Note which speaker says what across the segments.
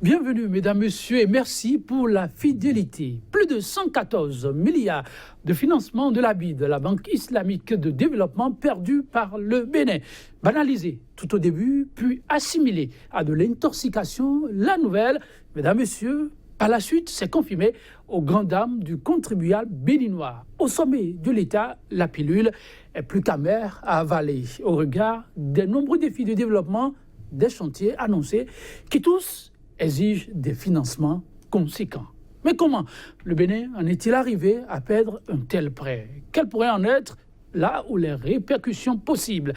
Speaker 1: Bienvenue, mesdames, messieurs, et merci pour la fidélité. Plus de 114 milliards de financement de la BID, la Banque islamique de développement, perdus par le Bénin. Banalisé tout au début, puis assimilé à de l'intoxication, la nouvelle, mesdames, messieurs, par la suite, s'est confirmée aux grandes dames du contribuable béninois. Au sommet de l'État, la pilule est plus qu'amère à avaler au regard des nombreux défis de développement des chantiers annoncés qui tous exige des financements conséquents. Mais comment le Bénin en est-il arrivé à perdre un tel prêt? Quelles pourraient en être là où les répercussions possibles?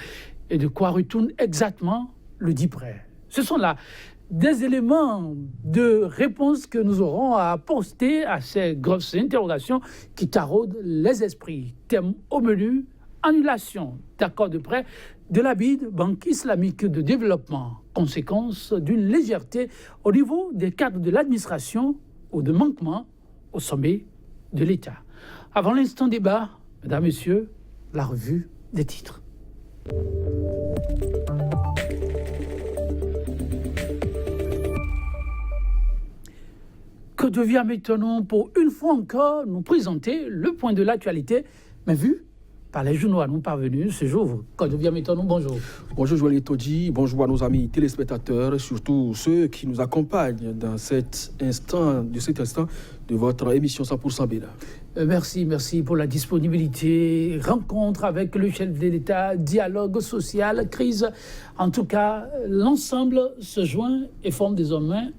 Speaker 1: Et de quoi retourne exactement le dit prêt? Ce sont là des éléments de réponse que nous aurons à apporter à ces grosses interrogations qui taraudent les esprits. Thème au menu, annulation d'accords de prêt de la BID, Banque islamique de développement, conséquence d'une légèreté au niveau des cadres de l'administration ou de manquement au sommet de l'État. Avant l'instant débat, mesdames, messieurs, la revue des titres. Que devient-on pour une fois encore nous présenter le point de l'actualité, mais vu par les journaux à nous parvenus ce jour. Quand devient maintenant, bonjour.
Speaker 2: Bonjour Joël Todi, bonjour à nos amis téléspectateurs, surtout ceux qui nous accompagnent dans cet instant de votre émission 100% Bénin.
Speaker 1: Merci pour la disponibilité. Rencontre avec le chef de l'État, dialogue social, crise. En tout cas, l'ensemble se joint et forme désormais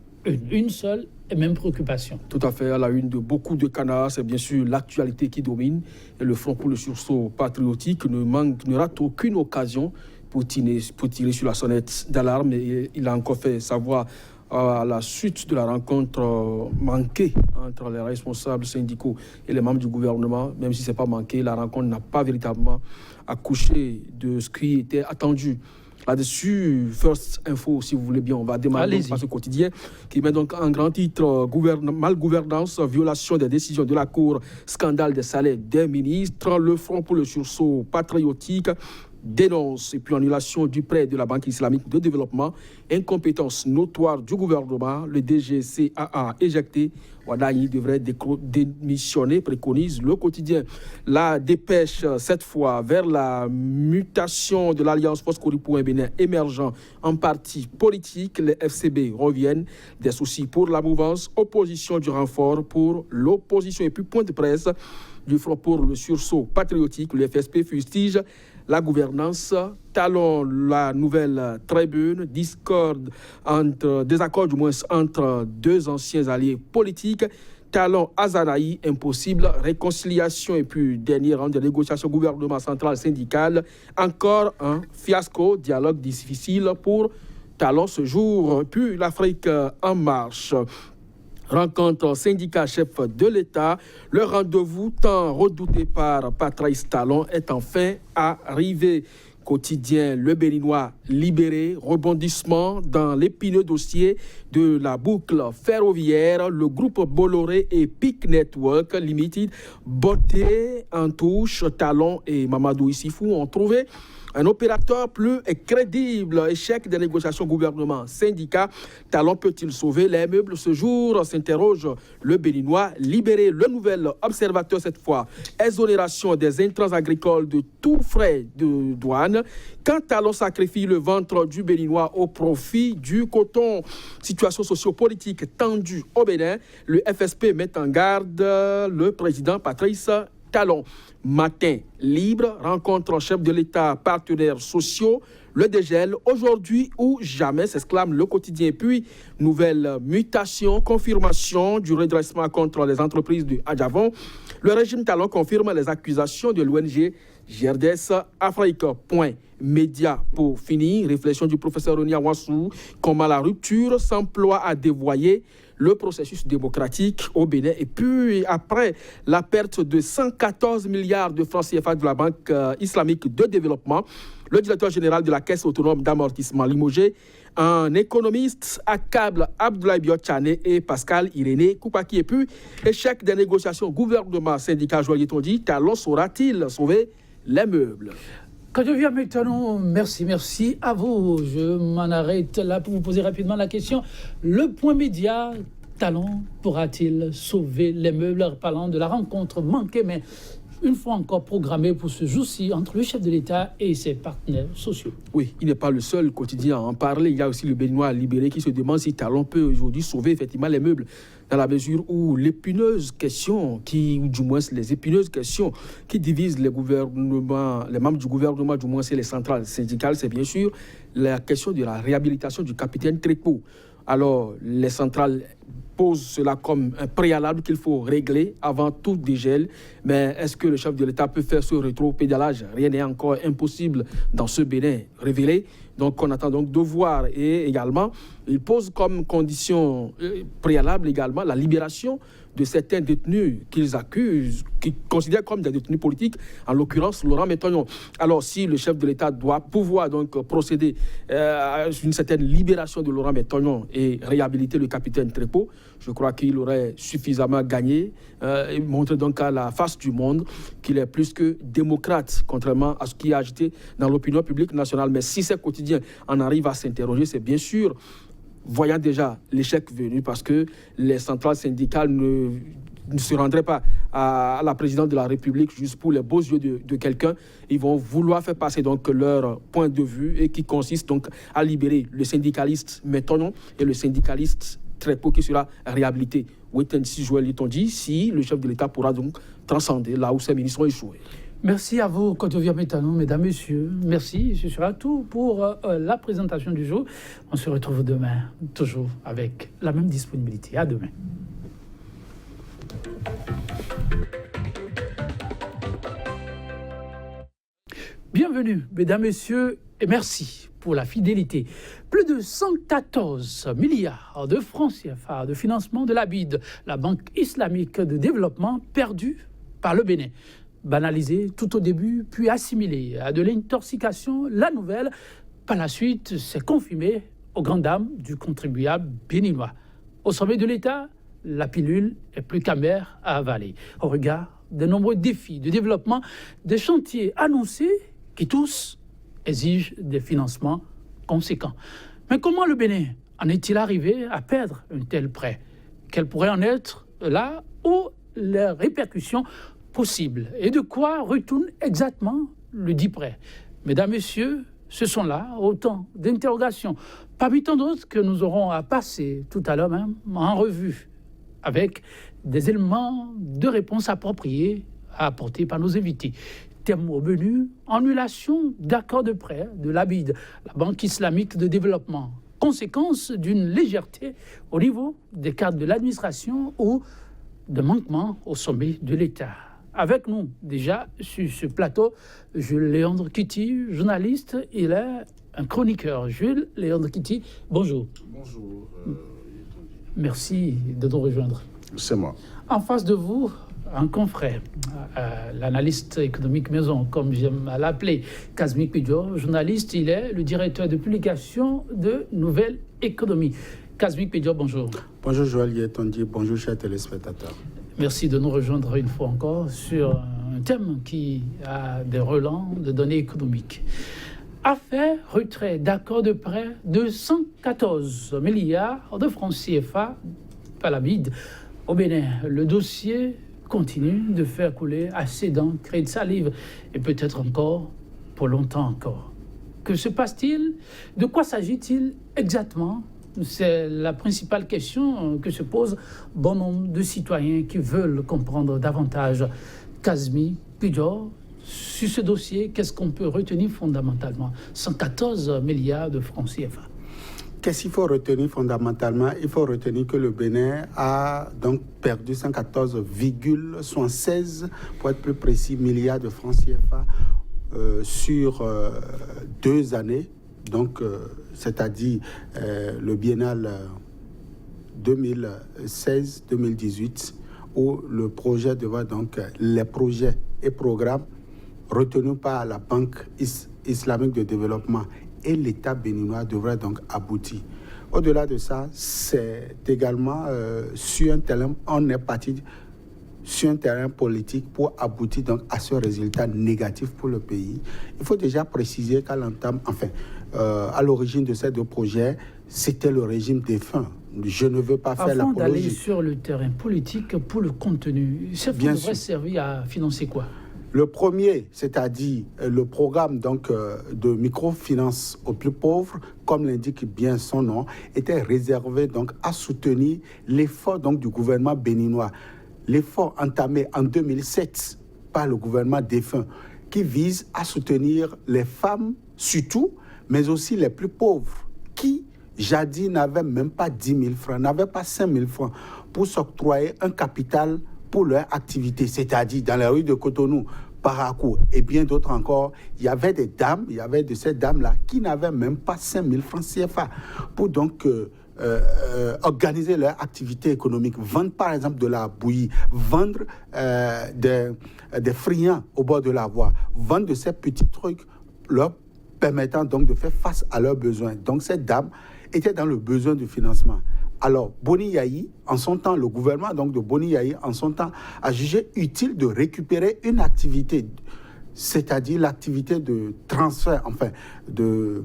Speaker 1: une seule et même préoccupation.
Speaker 2: Tout à fait, à la une de beaucoup de canards, c'est bien sûr l'actualité qui domine. Et le Front pour le sursaut patriotique ne rate aucune occasion pour tirer sur la sonnette d'alarme. Et il a encore fait savoir à la suite de la rencontre manquée entre les responsables syndicaux et les membres du gouvernement, même si ce n'est pas manqué, la rencontre n'a pas véritablement accouché de ce qui était attendu. Là-dessus, First Info, si vous voulez bien, on va démarrer par ce quotidien qui met donc en grand titre malgouvernance, violation des décisions de la Cour, scandale des salaires des ministres, le Front pour le sursaut patriotique dénonce et puis annulation du prêt de la Banque islamique de développement, incompétence notoire du gouvernement, le DGCAA éjecté, Wadaï devrait démissionner, préconise le quotidien. La dépêche, cette fois, vers la mutation de l'Alliance Foscori pour un Bénin émergent en parti politique, les FCB reviennent, des soucis pour la mouvance, opposition du renfort pour l'opposition et puis point de presse du Front pour le sursaut patriotique, le FSP fustige la gouvernance, talon la nouvelle tribune, désaccord du moins entre deux anciens alliés politiques, talon Azanaï, impossible, réconciliation et puis dernier round de négociation gouvernement central syndical, encore un fiasco, dialogue difficile pour talon ce jour, puis l'Afrique en marche. Rencontre syndicat-chef de l'État, le rendez-vous tant redouté par Patrice Talon est enfin arrivé. Quotidien, le Béninois libéré, rebondissement dans l'épineux dossier de la boucle ferroviaire, le groupe Bolloré et Peak Network Limited, botté en touche, Talon et Mamadou Issifou ont trouvé un opérateur plus crédible. Échec des négociations gouvernement-syndicat. Talon peut-il sauver les meubles? Ce jour s'interroge le Béninois libéré. Le nouvel observateur cette fois. Exonération des intrants agricoles de tout frais de douane. Quand Talon sacrifie le ventre du Béninois au profit du coton. Situation sociopolitique tendue au Bénin. Le FSP met en garde le président Patrice Talon. Matin libre, rencontre chef de l'État, partenaires sociaux, le dégel, aujourd'hui ou jamais, s'exclame le quotidien. Puis, nouvelle mutation, confirmation du redressement contre les entreprises de Adjavon. Le régime Talon confirme les accusations de l'ONG GRDS Afrique. Point. Média pour finir, réflexion du professeur Ronia Wassou, comment la rupture s'emploie à dévoyer le processus démocratique au Bénin. Et puis, après la perte de 114 milliards de francs CFA de la Banque islamique de développement, le directeur général de la Caisse autonome d'amortissement limogé, un économiste, accable Abdoulaye Biotchane et Pascal Irénée Koupaki. Et puis, échec des négociations gouvernement-syndicat, Joël Tondi, Talon saura-t-il sauver les meubles?
Speaker 1: Quand je viens maintenant, merci à vous. Je m'en arrête là pour vous poser rapidement la question. Le point média, Talon pourra-t-il sauver les meubles, parlant de la rencontre manquée, mais une fois encore programmée pour ce jour-ci entre le chef de l'État et ses partenaires sociaux?
Speaker 2: Oui, il n'est pas le seul quotidien à en parler. Il y a aussi le Béninois libéré qui se demande si Talon peut aujourd'hui sauver effectivement les meubles, dans la mesure où l'épineuse question, ou du moins les épineuses questions qui divisent les membres du gouvernement, du moins c'est les centrales syndicales, c'est bien sûr la question de la réhabilitation du capitaine Trépeau. Alors, les centrales posent cela comme un préalable qu'il faut régler avant tout dégel. Mais est-ce que le chef de l'État peut faire ce rétro-pédalage? Rien n'est encore impossible dans ce Bénin révélé. Donc, on attend donc de voir. Et également, il pose comme condition préalable également la libération de certains détenus qu'ils accusent, qu'ils considèrent comme des détenus politiques, en l'occurrence Laurent Métognon. Alors, si le chef de l'État doit pouvoir donc procéder à une certaine libération de Laurent Métognon et réhabiliter le capitaine Trépeau, je crois qu'il aurait suffisamment gagné et montrer donc à la face du monde qu'il est plus que démocrate, contrairement à ce qui est agité dans l'opinion publique nationale. Mais si ces quotidiens en arrivent à s'interroger, c'est bien sûr voyant déjà l'échec venu, parce que les centrales syndicales ne se rendraient pas à la présidente de la République juste pour les beaux yeux de quelqu'un. Ils vont vouloir faire passer donc leur point de vue, et qui consiste donc à libérer le syndicaliste Métognon et le syndicaliste Trépeau qui sera réhabilité. Oui, si Joël t'ont dit, si le chef de l'État pourra donc transcender là où ses ministres ont échoué.
Speaker 1: Merci à vous, Kotovia Métano, mesdames, messieurs. Merci, ce sera tout pour la présentation du jour. On se retrouve demain, toujours avec la même disponibilité. À demain. Bienvenue, mesdames, messieurs, et merci pour la fidélité. Plus de 114 milliards de francs CFA de financement de la BID, la Banque islamique de développement, perdue par le Bénin. Banalisé tout au début, puis assimilé à de l'intoxication, la nouvelle, par la suite, s'est confirmée aux grandes dames du contribuable béninois. Au sommet de l'État, la pilule est plus qu'amère à avaler. Au regard des nombreux défis de développement, des chantiers annoncés qui tous exigent des financements conséquents. Mais comment le Bénin en est-il arrivé à perdre un tel prêt? Quelles pourraient en être là où les répercussions possible, et de quoi retourne exactement le dit prêt? Mesdames, messieurs, ce sont là autant d'interrogations, parmi tant d'autres que nous aurons à passer tout à l'heure même en revue, avec des éléments de réponse appropriés à apporter par nos invités. Thème au menu, annulation d'accords de prêt de la BID, la Banque islamique de développement, conséquence d'une légèreté au niveau des cadres de l'administration ou de manquement au sommet de l'État. Avec nous, déjà, sur ce plateau, Jules Léandre Kitty, journaliste. Il est un chroniqueur. Jules Léandre Kitty, bonjour.
Speaker 3: Bonjour.
Speaker 1: Merci de nous rejoindre.
Speaker 3: C'est moi.
Speaker 1: En face de vous, un confrère, l'analyste économique maison, comme j'aime à l'appeler, Kazmik Pidjo, journaliste. Il est le directeur de publication de Nouvelle Économie. Kazmik Pidjo, bonjour.
Speaker 4: Bonjour Joël Yetondi, bonjour chers téléspectateurs.
Speaker 1: Merci de nous rejoindre une fois encore sur un thème qui a des relents de données économiques. Affaire retrait d'accord de prêt de 114 milliards de francs CFA par la BID au Bénin. Le dossier continue de faire couler assez d'encre et de salive, et peut-être encore pour longtemps encore. Que se passe-t-il? De quoi s'agit-il exactement? C'est la principale question que se posent bon nombre de citoyens qui veulent comprendre davantage. Kazmi Pidjo, sur ce dossier, qu'est-ce qu'on peut retenir fondamentalement? 114 milliards de francs CFA.
Speaker 4: Qu'est-ce qu'il faut retenir fondamentalement? Il faut retenir que le Bénin a donc perdu 114,76, pour être plus précis, milliards de francs CFA sur 2 années. Donc, c'est-à-dire le biennal 2016-2018, où le projet devait donc, les projets et programmes retenus par la Banque islamique de développement et l'État béninois devraient donc aboutir. Au-delà de ça, c'est également sur un terrain, on est parti sur un terrain politique pour aboutir donc à ce résultat négatif pour le pays. Il faut déjà préciser qu'à l'entame, à l'origine de ces deux projets, c'était le régime défunt. Je ne veux pas faire
Speaker 1: l'apologie. Avant d'aller
Speaker 4: l'apologie.
Speaker 1: sur le terrain politique, pour le contenu, ce fonds devrait servir à financer quoi?
Speaker 4: Le premier, c'est-à-dire le programme donc, de microfinance aux plus pauvres, comme l'indique bien son nom, était réservé donc, à soutenir l'effort donc, du gouvernement béninois. L'effort entamé en 2007 par le gouvernement défunt, qui vise à soutenir les femmes surtout, mais aussi les plus pauvres, qui jadis n'avaient même pas 10 000 francs, n'avaient pas 5 000 francs pour s'octroyer un capital pour leur activité, c'est-à-dire dans la rue de Cotonou, Parakou et bien d'autres encore, il y avait des dames, il y avait de ces dames-là qui n'avaient même pas 5 000 francs CFA pour donc organiser leur activité économique, vendre par exemple de la bouillie, vendre des friands au bord de la voie, vendre de ces petits trucs leur permettant donc de faire face à leurs besoins. Donc ces dames étaient dans le besoin de financement. Alors, Boni Yayi, en son temps, le gouvernement donc, de Boni Yayi, en son temps, a jugé utile de récupérer une activité, c'est-à-dire l'activité de transfert, de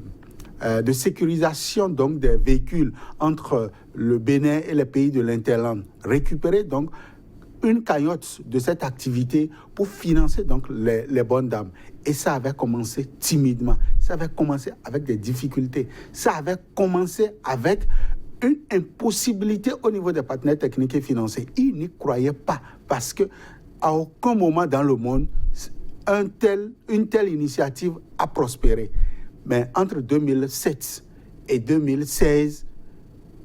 Speaker 4: sécurisation donc, des véhicules entre le Bénin et les pays de l'Interland. Récupérer donc une cagnotte de cette activité pour financer donc les bonnes dames. Et ça avait commencé timidement, ça avait commencé avec des difficultés, ça avait commencé avec une impossibilité au niveau des partenaires techniques et financiers. Ils n'y croyaient pas parce qu'à aucun moment dans le monde, une telle initiative a prospéré. Mais entre 2007 et 2016,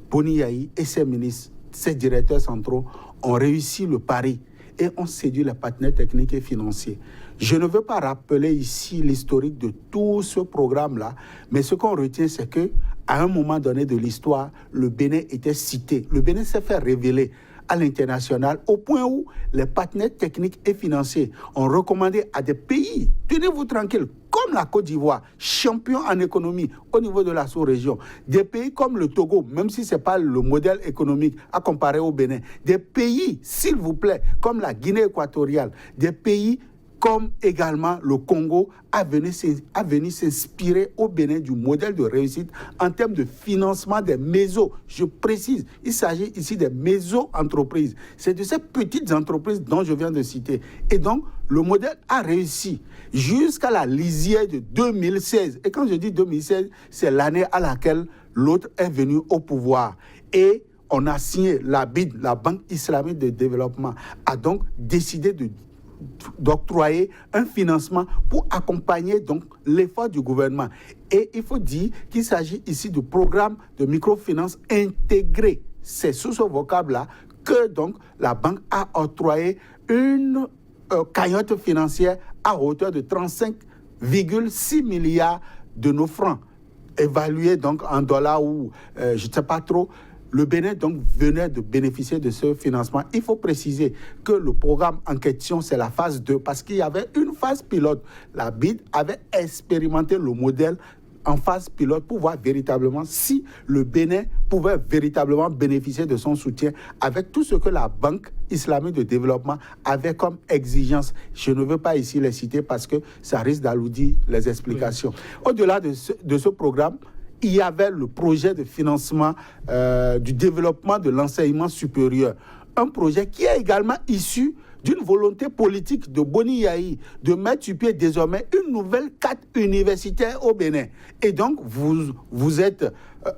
Speaker 4: Boni Yayi et ses ministres, ses directeurs centraux ont réussi le pari et ont séduit les partenaires techniques et financiers. Je ne veux pas rappeler ici l'historique de tout ce programme-là, mais ce qu'on retient, c'est que à un moment donné de l'histoire, le Bénin était cité. Le Bénin s'est fait révéler à l'international au point où les partenaires techniques et financiers ont recommandé à des pays, tenez-vous tranquille, comme la Côte d'Ivoire, champion en économie au niveau de la sous-région, des pays comme le Togo, même si ce n'est pas le modèle économique à comparer au Bénin, des pays, s'il vous plaît, comme la Guinée équatoriale, des pays comme également le Congo a venu s'inspirer au Bénin du modèle de réussite en termes de financement des mésos. Je précise, il s'agit ici des méso-entreprises. C'est de ces petites entreprises dont je viens de citer. Et donc, le modèle a réussi jusqu'à la lisière de 2016. Et quand je dis 2016, c'est l'année à laquelle l'autre est venu au pouvoir. Et on a signé la BID, la Banque islamique de développement, a donc décidé d'octroyer un financement pour accompagner donc l'effort du gouvernement. Et il faut dire qu'il s'agit ici du programme de microfinance intégré. C'est sous ce vocable-là que donc la banque a octroyé une cagnotte financière à hauteur de 35,6 milliards de nos francs, évalués donc en dollars ou je ne sais pas trop. Le Bénin donc venait de bénéficier de ce financement. Il faut préciser que le programme en question, c'est la phase 2, parce qu'il y avait une phase pilote. La BID avait expérimenté le modèle en phase pilote pour voir véritablement si le Bénin pouvait véritablement bénéficier de son soutien avec tout ce que la Banque islamique de développement avait comme exigence. Je ne veux pas ici les citer parce que ça risque d'alourdir les explications. Oui. Au-delà de ce programme, il y avait le projet de financement du développement de l'enseignement supérieur. Un projet qui est également issu d'une volonté politique de Boni Yayi de mettre sur pied désormais une nouvelle carte universitaire au Bénin. Et donc, vous êtes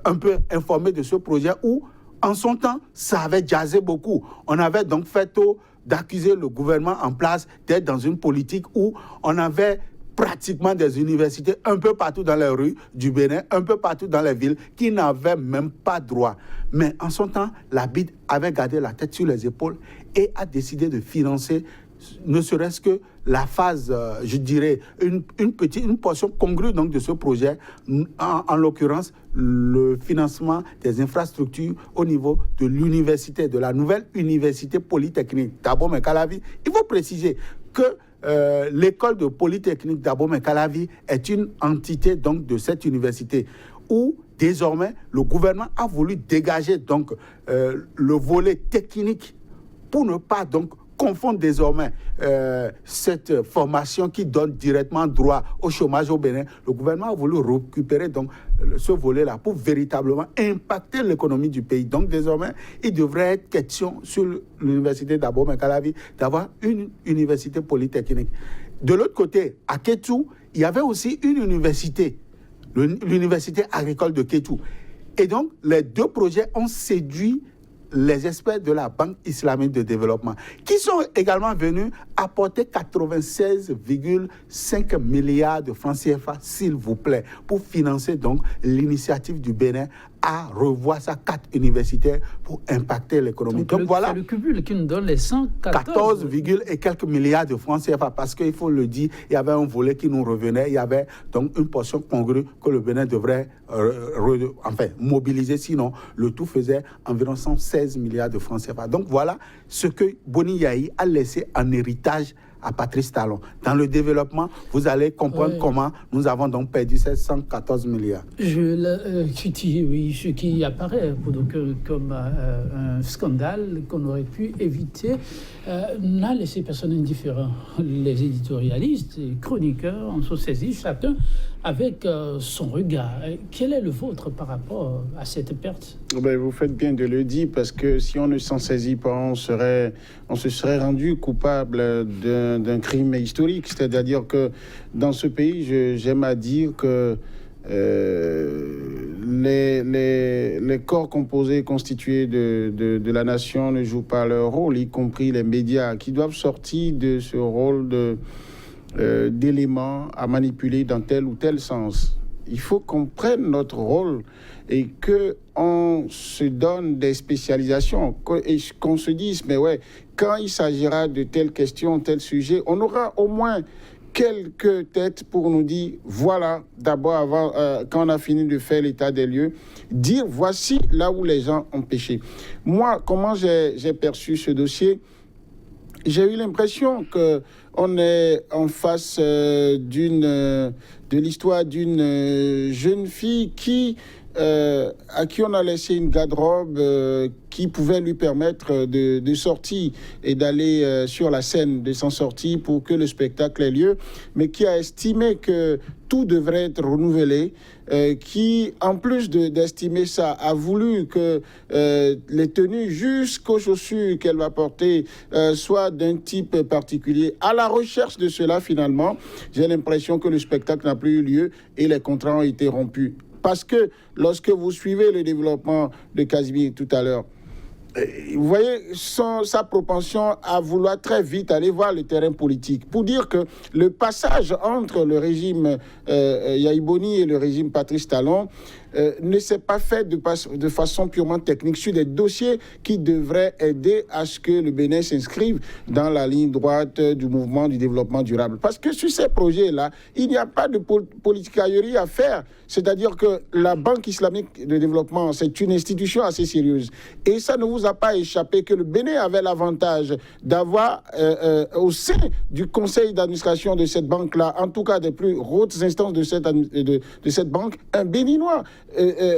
Speaker 4: un peu informé de ce projet où, en son temps, ça avait jazzé beaucoup. On avait donc fait tôt d'accuser le gouvernement en place d'être dans une politique où on avait pratiquement des universités un peu partout dans les rues du Bénin, un peu partout dans les villes, qui n'avaient même pas droit. Mais en son temps, la BID avait gardé la tête sur les épaules et a décidé de financer, ne serait-ce que la phase, je dirais, une portion congrue donc, de ce projet, en l'occurrence, le financement des infrastructures au niveau de l'université, de la nouvelle université polytechnique d'Abomey-Calavi. Il faut préciser que l'école de Polytechnique d'Abomey-Calavi est une entité donc, de cette université où désormais le gouvernement a voulu dégager donc, le volet technique pour ne pas donc, confondent désormais cette formation qui donne directement droit au chômage au Bénin. Le gouvernement a voulu récupérer donc ce volet-là pour véritablement impacter l'économie du pays. Donc désormais, il devrait être question sur l'université d'Abomey-Calavi d'avoir une université polytechnique. De l'autre côté, à Kétou, il y avait aussi une université, l'université agricole de Kétou. Et donc, les deux projets ont séduit les experts de la Banque islamique de développement, qui sont également venus apporter 96,5 milliards de francs CFA, s'il vous plaît, pour financer donc l'initiative du Bénin à revoir sa carte universitaire pour impacter l'économie. Donc voilà,
Speaker 1: c'est le cumul qui nous donne les
Speaker 4: 14, et quelques milliards de francs CFA, parce qu'il faut le dire, il y avait un volet qui nous revenait, il y avait donc une portion congrue que le Bénin devrait mobiliser, sinon le tout faisait environ 116 milliards de francs CFA. Donc voilà ce que Boni Yahi a laissé en héritage à Patrice Talon. Dans le développement, vous allez comprendre comment nous avons donc perdu ces 114 milliards.
Speaker 1: Ce qui apparaît comme un scandale qu'on aurait pu éviter n'a laissé personne indifférent. Les éditorialistes et chroniqueurs en sont saisis, chacun avec son regard. Quel est le vôtre par rapport à cette perte?
Speaker 3: Vous faites bien de le dire, parce que si on ne s'en saisit pas, on se serait rendu coupable d'un crime historique. C'est-à-dire que dans ce pays, j'aime à dire que les corps composés, constitués de la nation ne jouent pas leur rôle, y compris les médias, qui doivent sortir de ce rôle d'éléments à manipuler dans tel ou tel sens. Il faut qu'on prenne notre rôle et qu'on se donne des spécialisations et qu'on se dise, mais ouais, quand il s'agira de telle question, tel sujet, on aura au moins quelques têtes pour nous dire, voilà, d'abord, quand on a fini de faire l'état des lieux, dire, voici là où les gens ont péché. Moi, comment j'ai perçu ce dossier? J'ai eu l'impression qu'on est en face de l'histoire d'une jeune fille à qui on a laissé une garde-robe qui pouvait lui permettre de sortir et d'aller sur la scène, de s'en sortir pour que le spectacle ait lieu, mais qui a estimé que tout devrait être renouvelé, qui, en plus d'estimer ça, a voulu que les tenues jusqu'aux chaussures qu'elle va porter soient d'un type particulier. À la recherche de cela, finalement, j'ai l'impression que le spectacle n'a plus eu lieu et les contrats ont été rompus. Parce que lorsque vous suivez le développement de Casimir tout à l'heure, vous voyez sa propension à vouloir très vite aller voir le terrain politique pour dire que le passage entre le régime Yahi Boni et le régime Patrice Talon ne s'est pas fait de façon purement technique sur des dossiers qui devraient aider à ce que le Bénin s'inscrive dans la ligne droite du mouvement du développement durable. Parce que sur ces projets-là, il n'y a pas de politicaillerie à faire. C'est-à-dire que la Banque islamique de développement, c'est une institution assez sérieuse. Et ça ne vous a pas échappé que le Bénin avait l'avantage d'avoir au sein du conseil d'administration de cette banque-là, en tout cas des plus hautes instances de cette banque, un Béninois.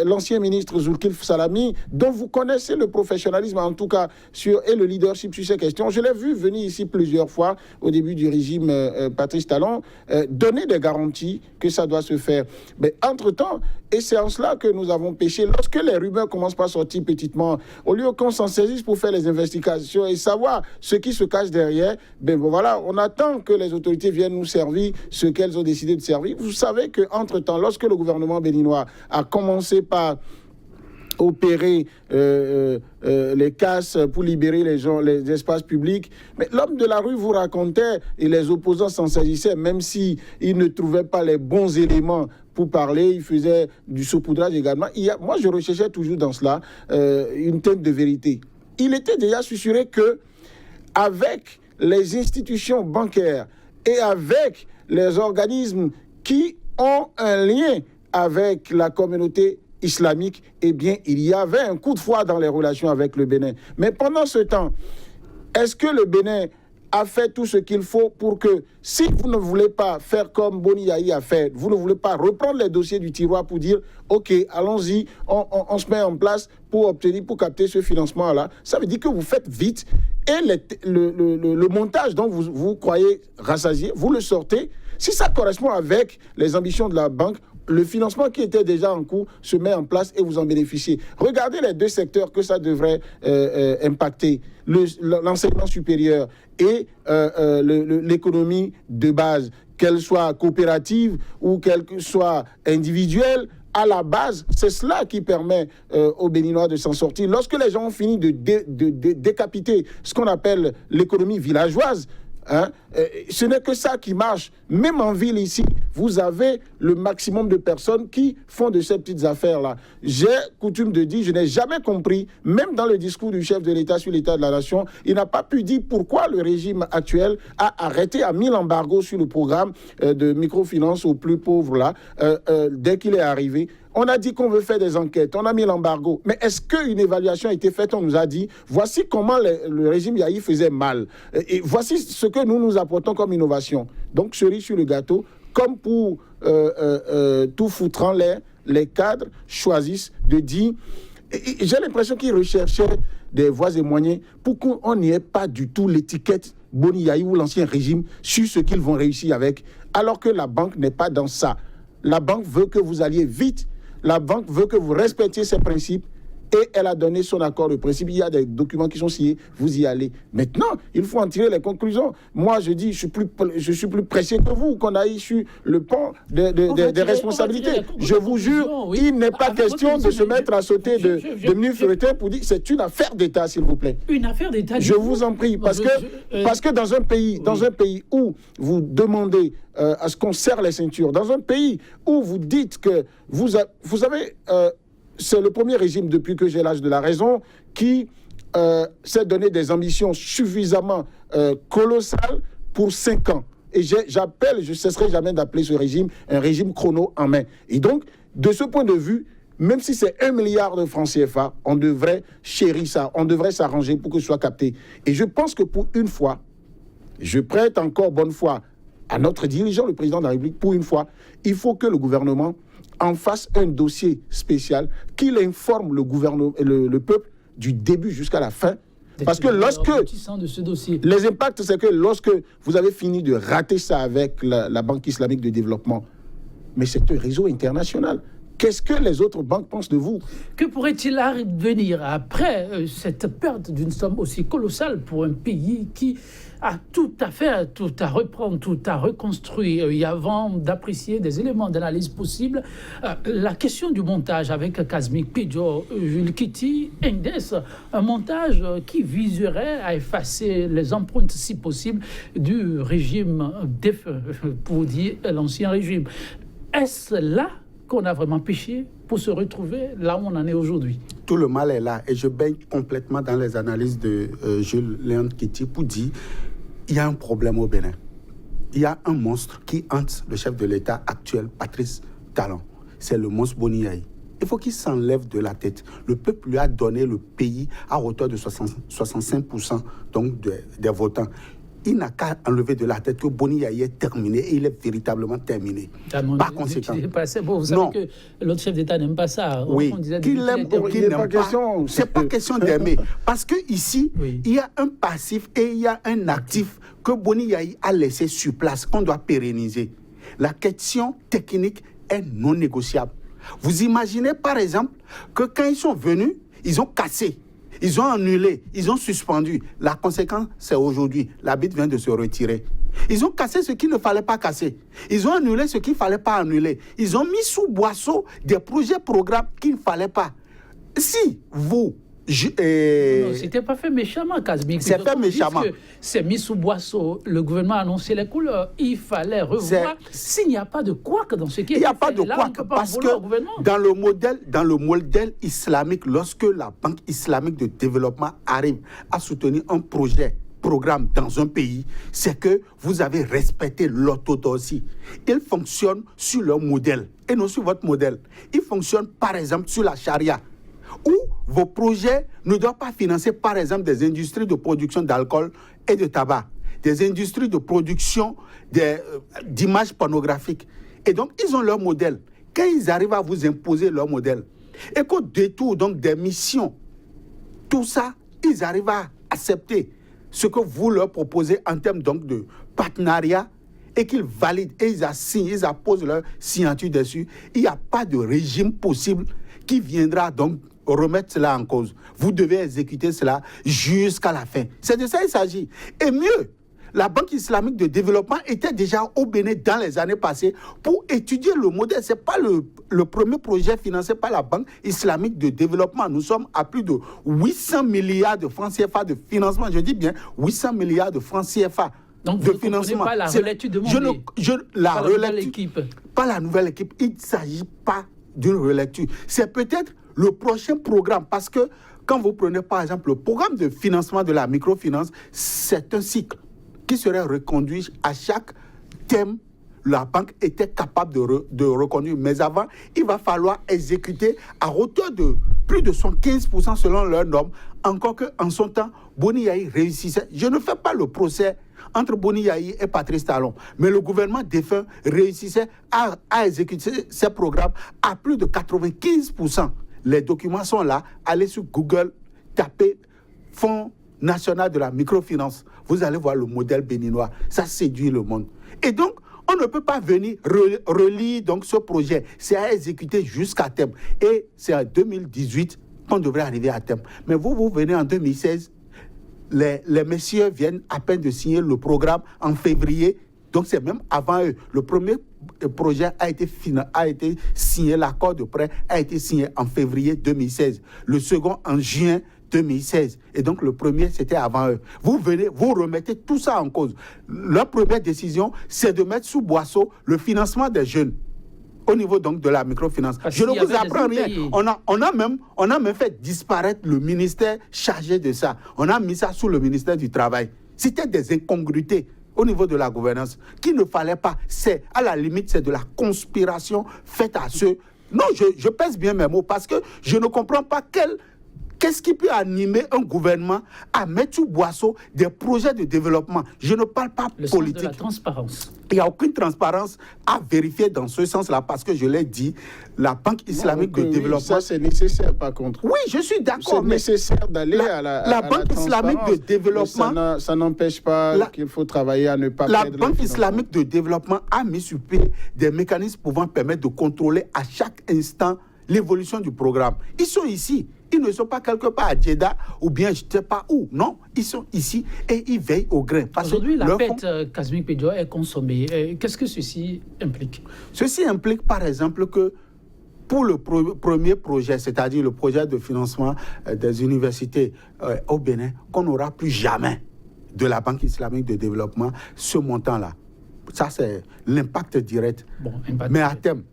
Speaker 3: L'ancien ministre Zulkifli Salami, dont vous connaissez le professionnalisme, en tout cas, et le leadership sur ces questions. Je l'ai vu venir ici plusieurs fois au début du régime Patrice Talon, donner des garanties que ça doit se faire. Mais entre-temps, et c'est en cela que nous avons péché, lorsque les rumeurs commencent par sortir petitement, au lieu qu'on s'en saisisse pour faire les investigations et savoir ce qui se cache derrière, voilà, on attend que les autorités viennent nous servir ce qu'elles ont décidé de servir. Vous savez qu'entre-temps, lorsque le gouvernement béninois a commencé par opérer les casses pour libérer les gens, les espaces publics. Mais l'homme de la rue vous racontait, et les opposants s'en saisissaient, même s'ils ne trouvaient pas les bons éléments pour parler, ils faisaient du saupoudrage également. Moi, je recherchais toujours dans cela une teinte de vérité. Il était déjà susurré que, avec les institutions bancaires et avec les organismes qui ont un lien avec la communauté islamique, eh bien, il y avait un coup de foi dans les relations avec le Bénin. Mais pendant ce temps, est-ce que le Bénin a fait tout ce qu'il faut pour que, si vous ne voulez pas faire comme Boni Yayi a fait, vous ne voulez pas reprendre les dossiers du tiroir pour dire, OK, allons-y, on se met en place pour capter ce financement-là, ça veut dire que vous faites vite et le montage dont vous croyez rassasié, vous le sortez. Si ça correspond avec les ambitions de la banque, le financement qui était déjà en cours se met en place et vous en bénéficiez. Regardez les deux secteurs que ça devrait impacter, l'enseignement supérieur et l'économie de base, qu'elle soit coopérative ou qu'elle soit individuelle. À la base, c'est cela qui permet aux Béninois de s'en sortir. Lorsque les gens ont fini de décapiter ce qu'on appelle l'économie villageoise, ce n'est que ça qui marche. Même en ville ici, vous avez le maximum de personnes qui font de ces petites affaires-là. J'ai coutume de dire, je n'ai jamais compris, même dans le discours du chef de l'État sur l'état de la nation, il n'a pas pu dire pourquoi le régime actuel a mis l'embargo sur le programme de microfinance aux plus pauvres là, dès qu'il est arrivé. On a dit qu'on veut faire des enquêtes, on a mis l'embargo. Mais est-ce qu'une évaluation a été faite? On nous a dit, voici comment le régime Yayi faisait mal. Et voici ce que nous apportons comme innovation. Donc, cerise sur le gâteau, comme pour tout foutre en l'air, les cadres choisissent de dire... J'ai l'impression qu'ils recherchaient des voies et moyens pour qu'on n'y ait pas du tout l'étiquette Boni Yayi ou l'ancien régime sur ce qu'ils vont réussir avec, alors que la banque n'est pas dans ça. La banque veut que vous alliez vite. La banque veut que vous respectiez ses principes et elle a donné son accord de principe. Il y a des documents qui sont signés, vous y allez. Maintenant, il faut en tirer les conclusions. Moi, je dis, je suis plus pressé que vous, qu'on aille sur le pont des responsabilités. Je vous jure, oui. Il n'est pas question de se mettre à sauter de minufletin pour dire que c'est une affaire d'État, s'il vous plaît.
Speaker 1: Une affaire d'État.
Speaker 3: Je vous en prie, parce que dans un pays où vous demandez à ce qu'on serre les ceintures, dans un pays où vous dites que vous avez... c'est le premier régime depuis que j'ai l'âge de la raison qui s'est donné des ambitions suffisamment colossales pour 5 ans. Et j'appelle, je ne cesserai jamais d'appeler ce régime un régime chrono en main. Et donc, de ce point de vue, même si c'est 1 milliard de francs CFA, on devrait chérir ça, on devrait s'arranger pour que ce soit capté. Et je pense que pour une fois, je prête encore bonne foi à notre dirigeant, le président de la République, pour une fois, il faut que le gouvernement en fasse un dossier spécial, qu'il informe le peuple du début jusqu'à la fin. Parce que
Speaker 1: de ce dossier.
Speaker 3: Les impacts, c'est que lorsque vous avez fini de rater ça avec la Banque islamique de développement, mais c'est un réseau international. Qu'est-ce que les autres banques pensent de vous?
Speaker 1: Que pourrait-il advenir après cette perte d'une somme aussi colossale pour un pays qui a tout à faire, tout à reprendre, tout à reconstruire? Et avant d'apprécier des éléments d'analyse possibles, la question du montage avec Kazmik Pidjo, Jules Kitty, Indes, un montage qui viserait à effacer les empreintes, si possible, du régime défunt, pour dire l'ancien régime. Est-ce là qu'on a vraiment péché pour se retrouver là où on en est aujourd'hui?
Speaker 4: Tout le mal est là et je baigne complètement dans les analyses de Jules Léon Kitty pour dire il y a un problème au Bénin. Il y a un monstre qui hante le chef de l'État actuel, Patrice Talon. C'est le monstre Boni Yayi. Il faut qu'il s'enlève de la tête. Le peuple lui a donné le pays à hauteur de 65% donc des votants. Il n'a qu'à enlever de la tête que Boni Yayi est terminé et il est véritablement terminé. Par conséquent.
Speaker 1: Vous savez que l'autre chef d'État n'aime pas ça.
Speaker 4: Oui, qu'il aime ou qu'il n'aime pas. C'est pas question d'aimer. Parce qu'ici, il y a un passif et il y a un actif que Boni Yayi a laissé sur place, qu'on doit pérenniser. La question technique est non négociable. Vous imaginez par exemple que quand ils sont venus, ils ont cassé. Ils ont annulé, ils ont suspendu. La conséquence, c'est aujourd'hui. La bite vient de se retirer. Ils ont cassé ce qu'il ne fallait pas casser. Ils ont annulé ce qu'il ne fallait pas annuler. Ils ont mis sous boisseau des projets, programmes qu'il ne fallait pas. Si vous...
Speaker 1: Non, c'était pas fait méchamment, Kazmik.
Speaker 4: C'est fait méchamment.
Speaker 1: C'est mis sous boisseau. Le gouvernement a annoncé les couleurs. Il fallait revoir. S'il n'y a pas de couac dans ce qui est fait.
Speaker 4: Il n'y a pas de couac parce que dans le modèle islamique, lorsque la Banque islamique de développement arrive à soutenir un projet, programme dans un pays, c'est que vous avez respecté l'orthodoxie. Ils fonctionnent sur leur modèle et non sur votre modèle. Ils fonctionnent par exemple sur la charia, où vos projets ne doivent pas financer, par exemple, des industries de production d'alcool et de tabac, des industries de production d'images pornographiques. Et donc, ils ont leur modèle. Quand ils arrivent à vous imposer leur modèle, et qu'au détour donc, des missions, tout ça, ils arrivent à accepter ce que vous leur proposez en termes donc, de partenariat, et qu'ils valident, et ils apposent leur signature dessus, il n'y a pas de régime possible qui viendra donc remettre cela en cause. Vous devez exécuter cela jusqu'à la fin. C'est de ça qu'il s'agit. Et mieux, la Banque islamique de développement était déjà au Bénin dans les années passées pour étudier le modèle. Ce n'est pas le premier projet financé par la Banque islamique de développement. Nous sommes à plus de 800 milliards de francs CFA de financement. Je dis bien 800 milliards de francs CFA.
Speaker 1: Donc,
Speaker 4: de
Speaker 1: vous
Speaker 4: financement.
Speaker 1: Pas la relecture demandée.
Speaker 4: La
Speaker 1: nouvelle équipe.
Speaker 4: Pas la nouvelle équipe. Il ne s'agit pas d'une relecture. C'est peut-être le prochain programme. Parce que quand vous prenez par exemple le programme de financement de la microfinance, c'est un cycle qui serait reconduit à chaque thème. La banque était capable de reconduire. Mais avant, il va falloir exécuter à hauteur de plus de 75% selon leurs normes. Encore qu'en son temps, Boni Yahi réussissait. Je ne fais pas le procès entre Boni Yahi et Patrice Talon. Mais le gouvernement défunt réussissait à exécuter ces programmes à plus de 95%. Les documents sont là. Allez sur Google, tapez Fonds national de la microfinance. Vous allez voir le modèle béninois. Ça séduit le monde. Et donc, on ne peut pas venir relire donc, ce projet. C'est à exécuter jusqu'à terme. Et c'est en 2018 qu'on devrait arriver à terme. Mais vous venez en 2016. Les messieurs viennent à peine de signer le programme en février. Donc, c'est même avant eux. Le premier projet a été signé, l'accord de prêt a été signé en février 2016. Le second en juin 2016. Et donc, le premier, c'était avant eux. Vous venez, vous remettez tout ça en cause. Leur première décision, c'est de mettre sous boisseau le financement des jeunes au niveau donc de la microfinance. Je ne vous apprends rien. On a même fait disparaître le ministère chargé de ça. On a mis ça sous le ministère du Travail. C'était des incongruités au niveau de la gouvernance qu'il ne fallait pas. C'est, à la limite, c'est de la conspiration faite à ceux... Non, je pèse bien mes mots parce que je ne comprends pas qu'est-ce qui peut animer un gouvernement à mettre sous boisseau des projets de développement. Je ne parle pas
Speaker 1: le
Speaker 4: politique.
Speaker 1: Sens de la transparence.
Speaker 4: Il n'y a aucune transparence à vérifier dans ce sens-là parce que je l'ai dit, la Banque islamique de développement...
Speaker 3: Ça, c'est nécessaire par contre.
Speaker 4: Oui, je suis d'accord.
Speaker 3: C'est nécessaire d'aller à la
Speaker 4: Banque islamique de développement...
Speaker 3: Ça n'empêche pas qu'il faut travailler à ne pas perdre...
Speaker 4: La Banque islamique de développement a mis sur pied des mécanismes pouvant permettre de contrôler à chaque instant l'évolution du programme. Ils sont ici. Ils ne sont pas quelque part à Jeddah ou bien je ne sais pas où. Non, ils sont ici et ils veillent au grain.
Speaker 1: Aujourd'hui, la pète Kazmi Pédio est consommée. Qu'est-ce que ceci implique?
Speaker 4: Ceci implique par exemple que pour le premier projet, c'est-à-dire le projet de financement des universités au Bénin, qu'on n'aura plus jamais de la Banque islamique de développement ce montant-là. Ça, c'est l'impact direct.
Speaker 1: Bon,
Speaker 4: mais à terme,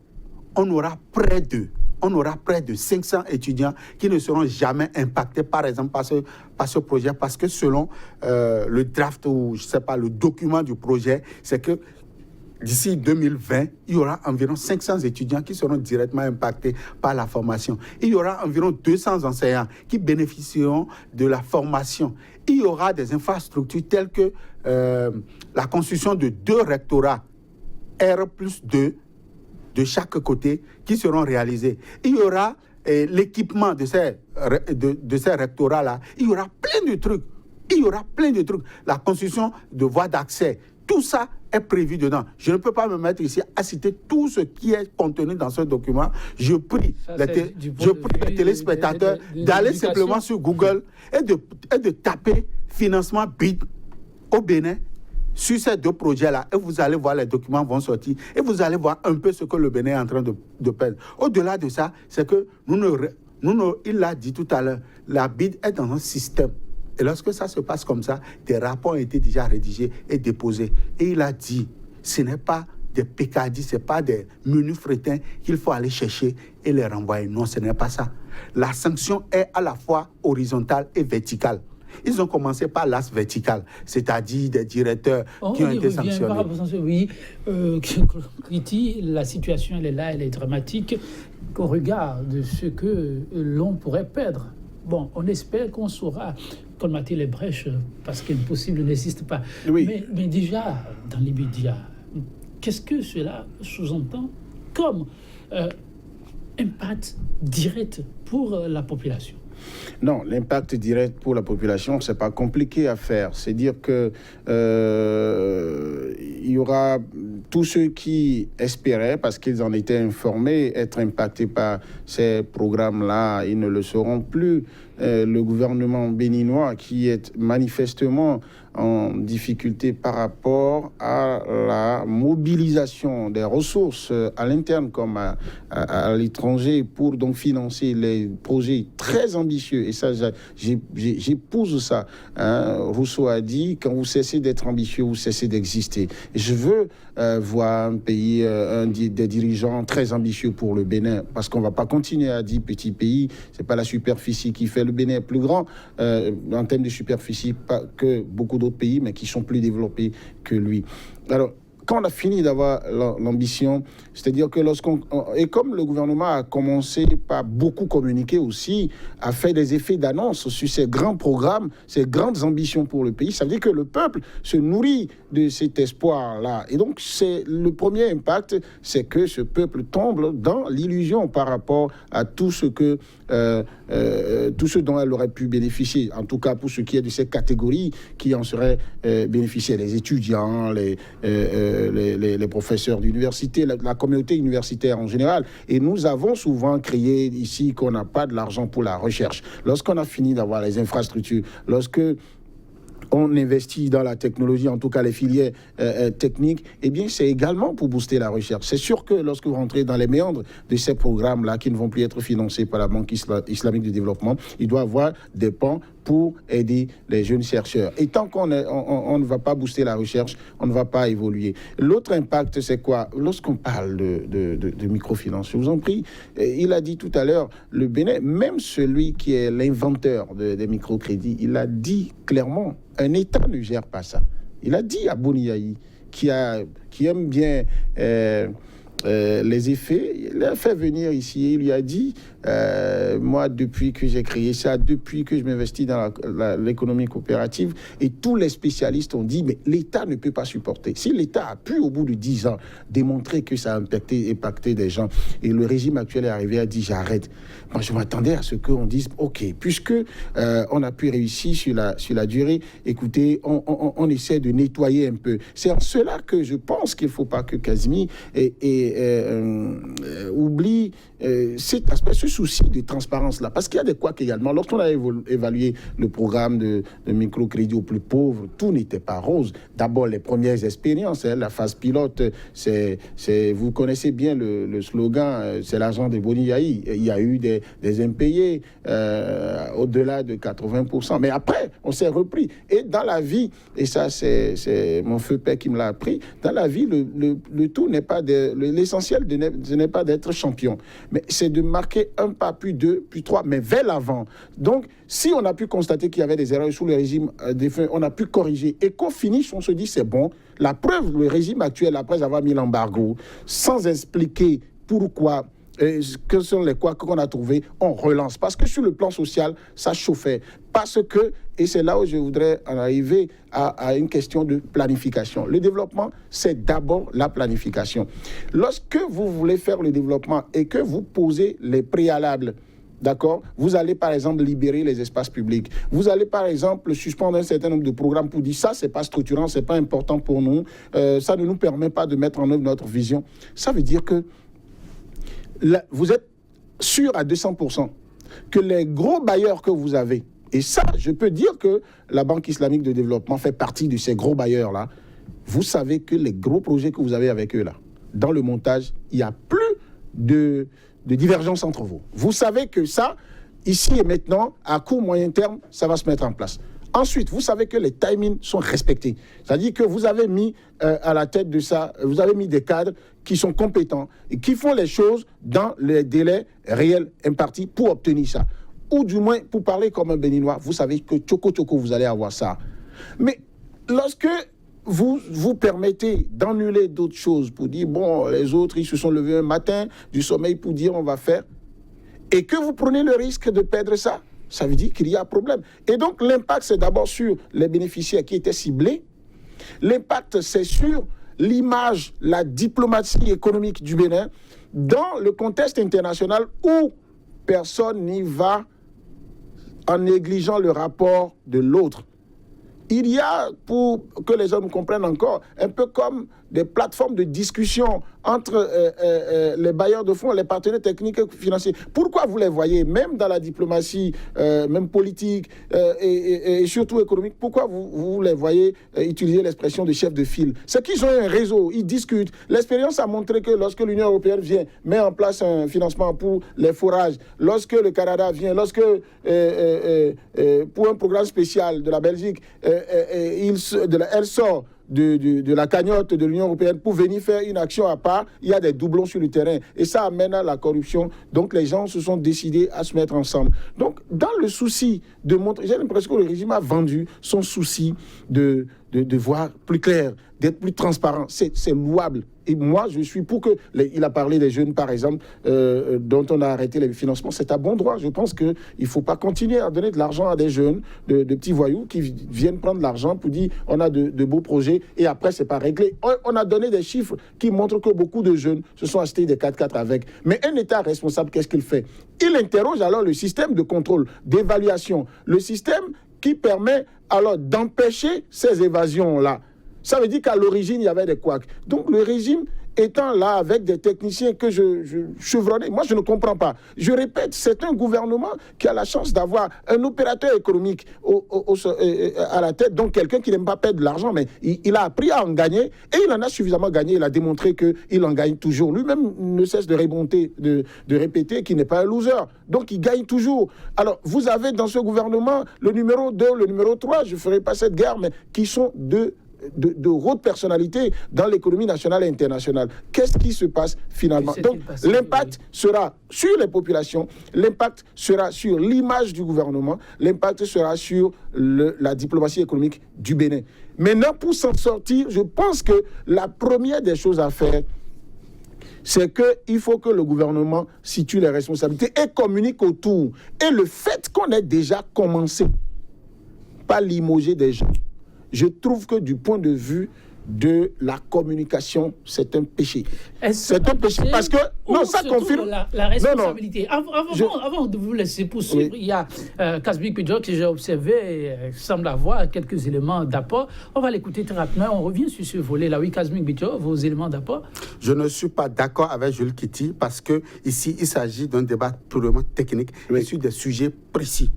Speaker 4: on aura près de 500 étudiants qui ne seront jamais impactés, par exemple, par ce projet, parce que selon le draft ou, je ne sais pas, le document du projet, c'est que d'ici 2020, il y aura environ 500 étudiants qui seront directement impactés par la formation. Il y aura environ 200 enseignants qui bénéficieront de la formation. Il y aura des infrastructures telles que la construction de 2 rectorats R+2 de chaque côté qui seront réalisés. Il y aura l'équipement de ces rectorats-là. Il y aura plein de trucs. La construction de voies d'accès. Tout ça est prévu dedans. Je ne peux pas me mettre ici à citer tout ce qui est contenu dans ce document. Je prie les téléspectateurs d'aller simplement sur Google et de taper financement BID au Bénin sur ces 2 projets-là, et vous allez voir, les documents vont sortir, et vous allez voir un peu ce que le Bénin est en train de perdre. Au-delà de ça, c'est que il l'a dit tout à l'heure, la BID est dans un système. Et lorsque ça se passe comme ça, des rapports ont été déjà rédigés et déposés. Et il a dit, ce n'est pas des pécadilles, ce n'est pas des menus frétins qu'il faut aller chercher et les renvoyer. Non, ce n'est pas ça. La sanction est à la fois horizontale et verticale. Ils ont commencé par l'as vertical, c'est-à-dire des directeurs qui ont été sanctionnés.
Speaker 1: Oui, Kriti, la situation, elle est là, elle est dramatique, au regard de ce que l'on pourrait perdre bon, on espère qu'on saura colmater les brèches parce qu'impossible n'existe pas.
Speaker 3: Oui.
Speaker 1: Mais déjà, dans l'immédiat, qu'est-ce que cela sous-entend comme impact direct pour la population?
Speaker 3: Non, l'impact direct pour la population, c'est pas compliqué à faire. C'est dire que il y aura tous ceux qui espéraient, parce qu'ils en étaient informés, être impactés par ces programmes-là, ils ne le seront plus. Le gouvernement béninois, qui est manifestement en difficulté par rapport à la mobilisation des ressources à l'interne comme à l'étranger pour donc financer les projets très ambitieux. Et ça, j'épouse ça. Rousseau a dit, quand vous cessez d'être ambitieux, vous cessez d'exister. Et je veux voir un pays, des dirigeants très ambitieux pour le Bénin, parce qu'on ne va pas continuer à dire petit pays, c'est pas la superficie qui fait le Bénin est plus grand en termes de superficie que beaucoup d'autres pays, mais qui sont plus développés que lui. Alors, quand on a fini d'avoir l'ambition, c'est-à-dire que et comme le gouvernement a commencé par beaucoup communiquer aussi, a fait des effets d'annonce sur ces grands programmes, ces grandes ambitions pour le pays, ça veut dire que le peuple se nourrit de cet espoir-là. Et donc, c'est le premier impact, c'est que ce peuple tombe dans l'illusion par rapport à tout ce dont elle aurait pu bénéficier. En tout cas, pour ce qui est de ces catégories qui en seraient bénéficiaires, les étudiants, les professeurs d'université, la communauté universitaire en général. Et nous avons souvent crié ici qu'on n'a pas de l'argent pour la recherche. Lorsqu'on a fini d'avoir les infrastructures, lorsque on investit dans la technologie, en tout cas les filières techniques, eh bien, c'est également pour booster la recherche. C'est sûr que lorsque vous rentrez dans les méandres de ces programmes-là, qui ne vont plus être financés par la Banque islamique de développement, il doit y avoir des pans pour aider les jeunes chercheurs. Et tant qu'on ne va pas booster la recherche, on ne va pas évoluer. L'autre impact, c'est quoi? Lorsqu'on parle de microfinance, je vous en prie, il a dit tout à l'heure, le Bénin, même celui qui est l'inventeur des microcrédits, il a dit clairement, un État ne gère pas ça. Il a dit à Boniaï, qui aime bien les effets, il l'a fait venir ici, il lui a dit, moi, depuis que j'ai créé ça, depuis que je m'investis dans l'économie coopérative, et tous les spécialistes ont dit, mais l'État ne peut pas supporter. Si l'État a pu, au bout de 10 ans, démontrer que ça a impacté des gens, et le régime actuel est arrivé à dire, j'arrête. Moi, je m'attendais à ce qu'on dise, OK, puisque on a pu réussir sur la durée, écoutez, on essaie de nettoyer un peu. C'est en cela que je pense qu'il ne faut pas que Kazmi oublie cet aspect, ce souci de transparence-là. Parce qu'il y a des couacs également. Lorsqu'on a évalué le programme de microcrédit aux plus pauvres, tout n'était pas rose. D'abord, les premières expériences, la phase pilote, vous connaissez bien le slogan, c'est l'argent de Boniaï. Il y a eu des impayés au-delà de 80%. Mais après, on s'est repris. Et dans la vie, et ça, c'est mon feu père qui me l'a appris, dans la vie, le tout n'est pas l'essentiel, ce n'est pas d'être champion. Mais c'est de marquer un pas, puis deux, puis trois, mais vers l'avant. Donc, si on a pu constater qu'il y avait des erreurs sous le régime défunt, on a pu corriger. Et qu'au finish, on se dit c'est bon. La preuve, le régime actuel, après avoir mis l'embargo, sans expliquer pourquoi, que sont les couacs qu'on a trouvés, on relance. Parce que sur le plan social, ça chauffait. Parce que, et c'est là où je voudrais en arriver à une question de planification. Le développement, c'est d'abord la planification. Lorsque vous voulez faire le développement et que vous posez les préalables, d'accord, vous allez par exemple libérer les espaces publics. Vous allez par exemple suspendre un certain nombre de programmes pour dire ça, c'est pas structurant, c'est pas important pour nous, ça ne nous permet pas de mettre en œuvre notre vision. Ça veut dire que là, vous êtes sûr à 200% que les gros bailleurs que vous avez, et ça, je peux dire que la Banque islamique de développement fait partie de ces gros bailleurs-là, vous savez que les gros projets que vous avez avec eux là, dans le montage, il n'y a plus de divergence entre vous. Vous savez que ça, ici et maintenant, à court, moyen terme, ça va se mettre en place. Ensuite, vous savez que les timings sont respectés. C'est-à-dire que vous avez mis à la tête de ça, vous avez mis des cadres qui sont compétents et qui font les choses dans les délais réels impartis pour obtenir ça. Ou du moins, pour parler comme un Béninois, vous savez que tchoko, vous allez avoir ça. Mais lorsque vous permettez d'annuler d'autres choses pour dire, bon, les autres, ils se sont levés un matin du sommeil pour dire, on va faire, et que vous prenez le risque de perdre ça, ça veut dire qu'il y a un problème. Et donc, l'impact, c'est d'abord sur les bénéficiaires qui étaient ciblés. L'impact, c'est sur l'image, la diplomatie économique du Bénin dans le contexte international où personne n'y va en négligeant le rapport de l'autre. Il y a, pour que les hommes comprennent encore, un peu comme des plateformes de discussion entre les bailleurs de fonds, les partenaires techniques et financiers. Pourquoi vous les voyez, même dans la diplomatie, même politique et surtout économique, pourquoi vous les voyez utiliser l'expression de chef de file? C'est qu'ils ont un réseau, ils discutent. L'expérience a montré que lorsque l'Union européenne vient, met en place un financement pour les forages, lorsque le Canada vient, lorsque pour un programme spécial de la Belgique, elle sort de la cagnotte de l'Union européenne pour venir faire une action à part, il y a des doublons sur le terrain. Et ça amène à la corruption. Donc les gens se sont décidés à se mettre ensemble. Donc dans le souci de montrer, j'ai l'impression que le régime a vendu son souci de voir plus clair, d'être plus transparent. C'est louable. Et moi, je suis pour que... Il a parlé des jeunes, par exemple, dont on a arrêté les financements. C'est à bon droit. Je pense qu'il ne faut pas continuer à donner de l'argent à des jeunes, de petits voyous qui viennent prendre de l'argent pour dire on a de beaux projets et après, ce n'est pas réglé. On a donné des chiffres qui montrent que beaucoup de jeunes se sont achetés des 4x4 avec. Mais un État responsable, qu'est-ce qu'il fait? Il interroge alors le système de contrôle, d'évaluation, le système qui permet alors d'empêcher ces évasions-là. Ça veut dire qu'à l'origine, il y avait des couacs. Donc le régime étant là avec des techniciens que je chevronnais, moi je ne comprends pas. Je répète, c'est un gouvernement qui a la chance d'avoir un opérateur économique à la tête, donc quelqu'un qui n'aime pas perdre de l'argent, mais il a appris à en gagner et il en a suffisamment gagné. Il a démontré qu'il en gagne toujours. Lui-même ne cesse de répéter qu'il n'est pas un loser. Donc il gagne toujours. Alors vous avez dans ce gouvernement le numéro 2, le numéro 3, je ne ferai pas cette guerre, mais qui sont de hautes personnalités dans l'économie nationale et internationale. Qu'est-ce qui se passe finalement? Donc l'impact sera sur les populations, l'impact sera sur l'image du gouvernement, l'impact sera sur la diplomatie économique du Bénin. Maintenant, pour s'en sortir, je pense que la première des choses à faire, c'est qu'il faut que le gouvernement situe les responsabilités et communique autour. Et le fait qu'on ait déjà commencé par limoger des gens, je trouve que du point de vue de la communication, c'est un péché. C'est un péché parce que... Non, ça confirme...
Speaker 1: La responsabilité. Avant de vous laisser poursuivre, oui. Il y a Kasbik Pidjo que j'ai observé semble avoir quelques éléments d'apport. On va l'écouter très rapidement. On revient sur ce volet-là. Oui, Kasbik Pidjo, vos éléments d'apport?
Speaker 4: Je ne suis pas d'accord avec Jules Kitty parce que ici, il s'agit d'un débat purement technique et sur des sujets précis.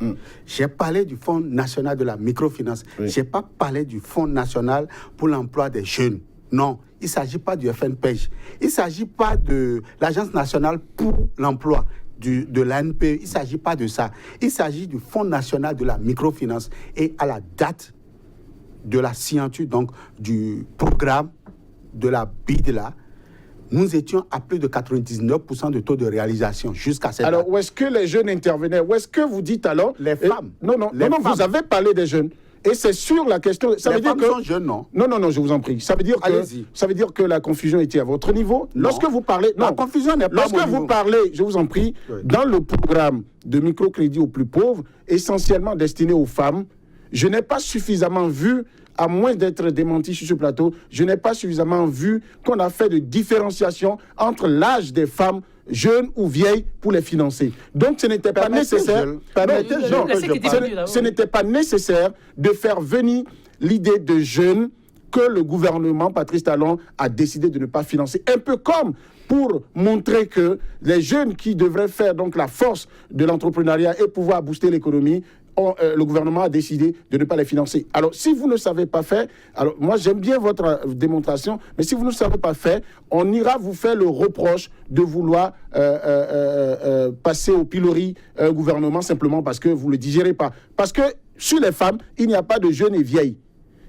Speaker 4: J'ai parlé du Fonds national de la microfinance. Je n'ai pas parlé du Fonds national pour l'emploi des jeunes. Non, il ne s'agit pas du FNPEJ. Il ne s'agit pas de l'Agence nationale pour l'emploi, de l'ANPE. Il ne s'agit pas de ça. Il s'agit du Fonds national de la microfinance. Et à la date de la signature donc, du programme de la BID-là, nous étions à plus de 99% de taux de réalisation jusqu'à cette date.
Speaker 3: Alors, où est-ce que les jeunes intervenaient? Où est-ce que vous dites alors...
Speaker 4: Les femmes.
Speaker 3: Non, vous avez parlé des jeunes. Et c'est sur la question... Ça veut dire que...
Speaker 4: sont jeunes, non?
Speaker 3: Non, je vous en prie. Ça veut dire que la confusion était à votre niveau.
Speaker 4: Non.
Speaker 3: Lorsque vous parlez...
Speaker 4: La confusion n'est pas à mon niveau.
Speaker 3: Lorsque vous parlez, je vous en prie, dans le programme de microcrédit aux plus pauvres, essentiellement destiné aux femmes, je n'ai pas suffisamment vu, à moins d'être démenti sur ce plateau, je n'ai pas suffisamment vu qu'on a fait de différenciation entre l'âge des femmes jeunes ou vieilles pour les financer. Donc ce n'était pas nécessaire. Ce n'était pas nécessaire de faire venir l'idée de jeunes que le gouvernement Patrice Talon a décidé de ne pas financer. Un peu comme pour montrer que les jeunes qui devraient faire donc la force de l'entrepreneuriat et pouvoir booster l'économie, le gouvernement a décidé de ne pas les financer. Alors, si vous ne savez pas faire, alors moi j'aime bien votre démonstration, mais si vous ne savez pas faire, on ira vous faire le reproche de vouloir passer au pilori un gouvernement simplement parce que vous ne le digérez pas. Parce que sur les femmes, il n'y a pas de jeunes et vieilles.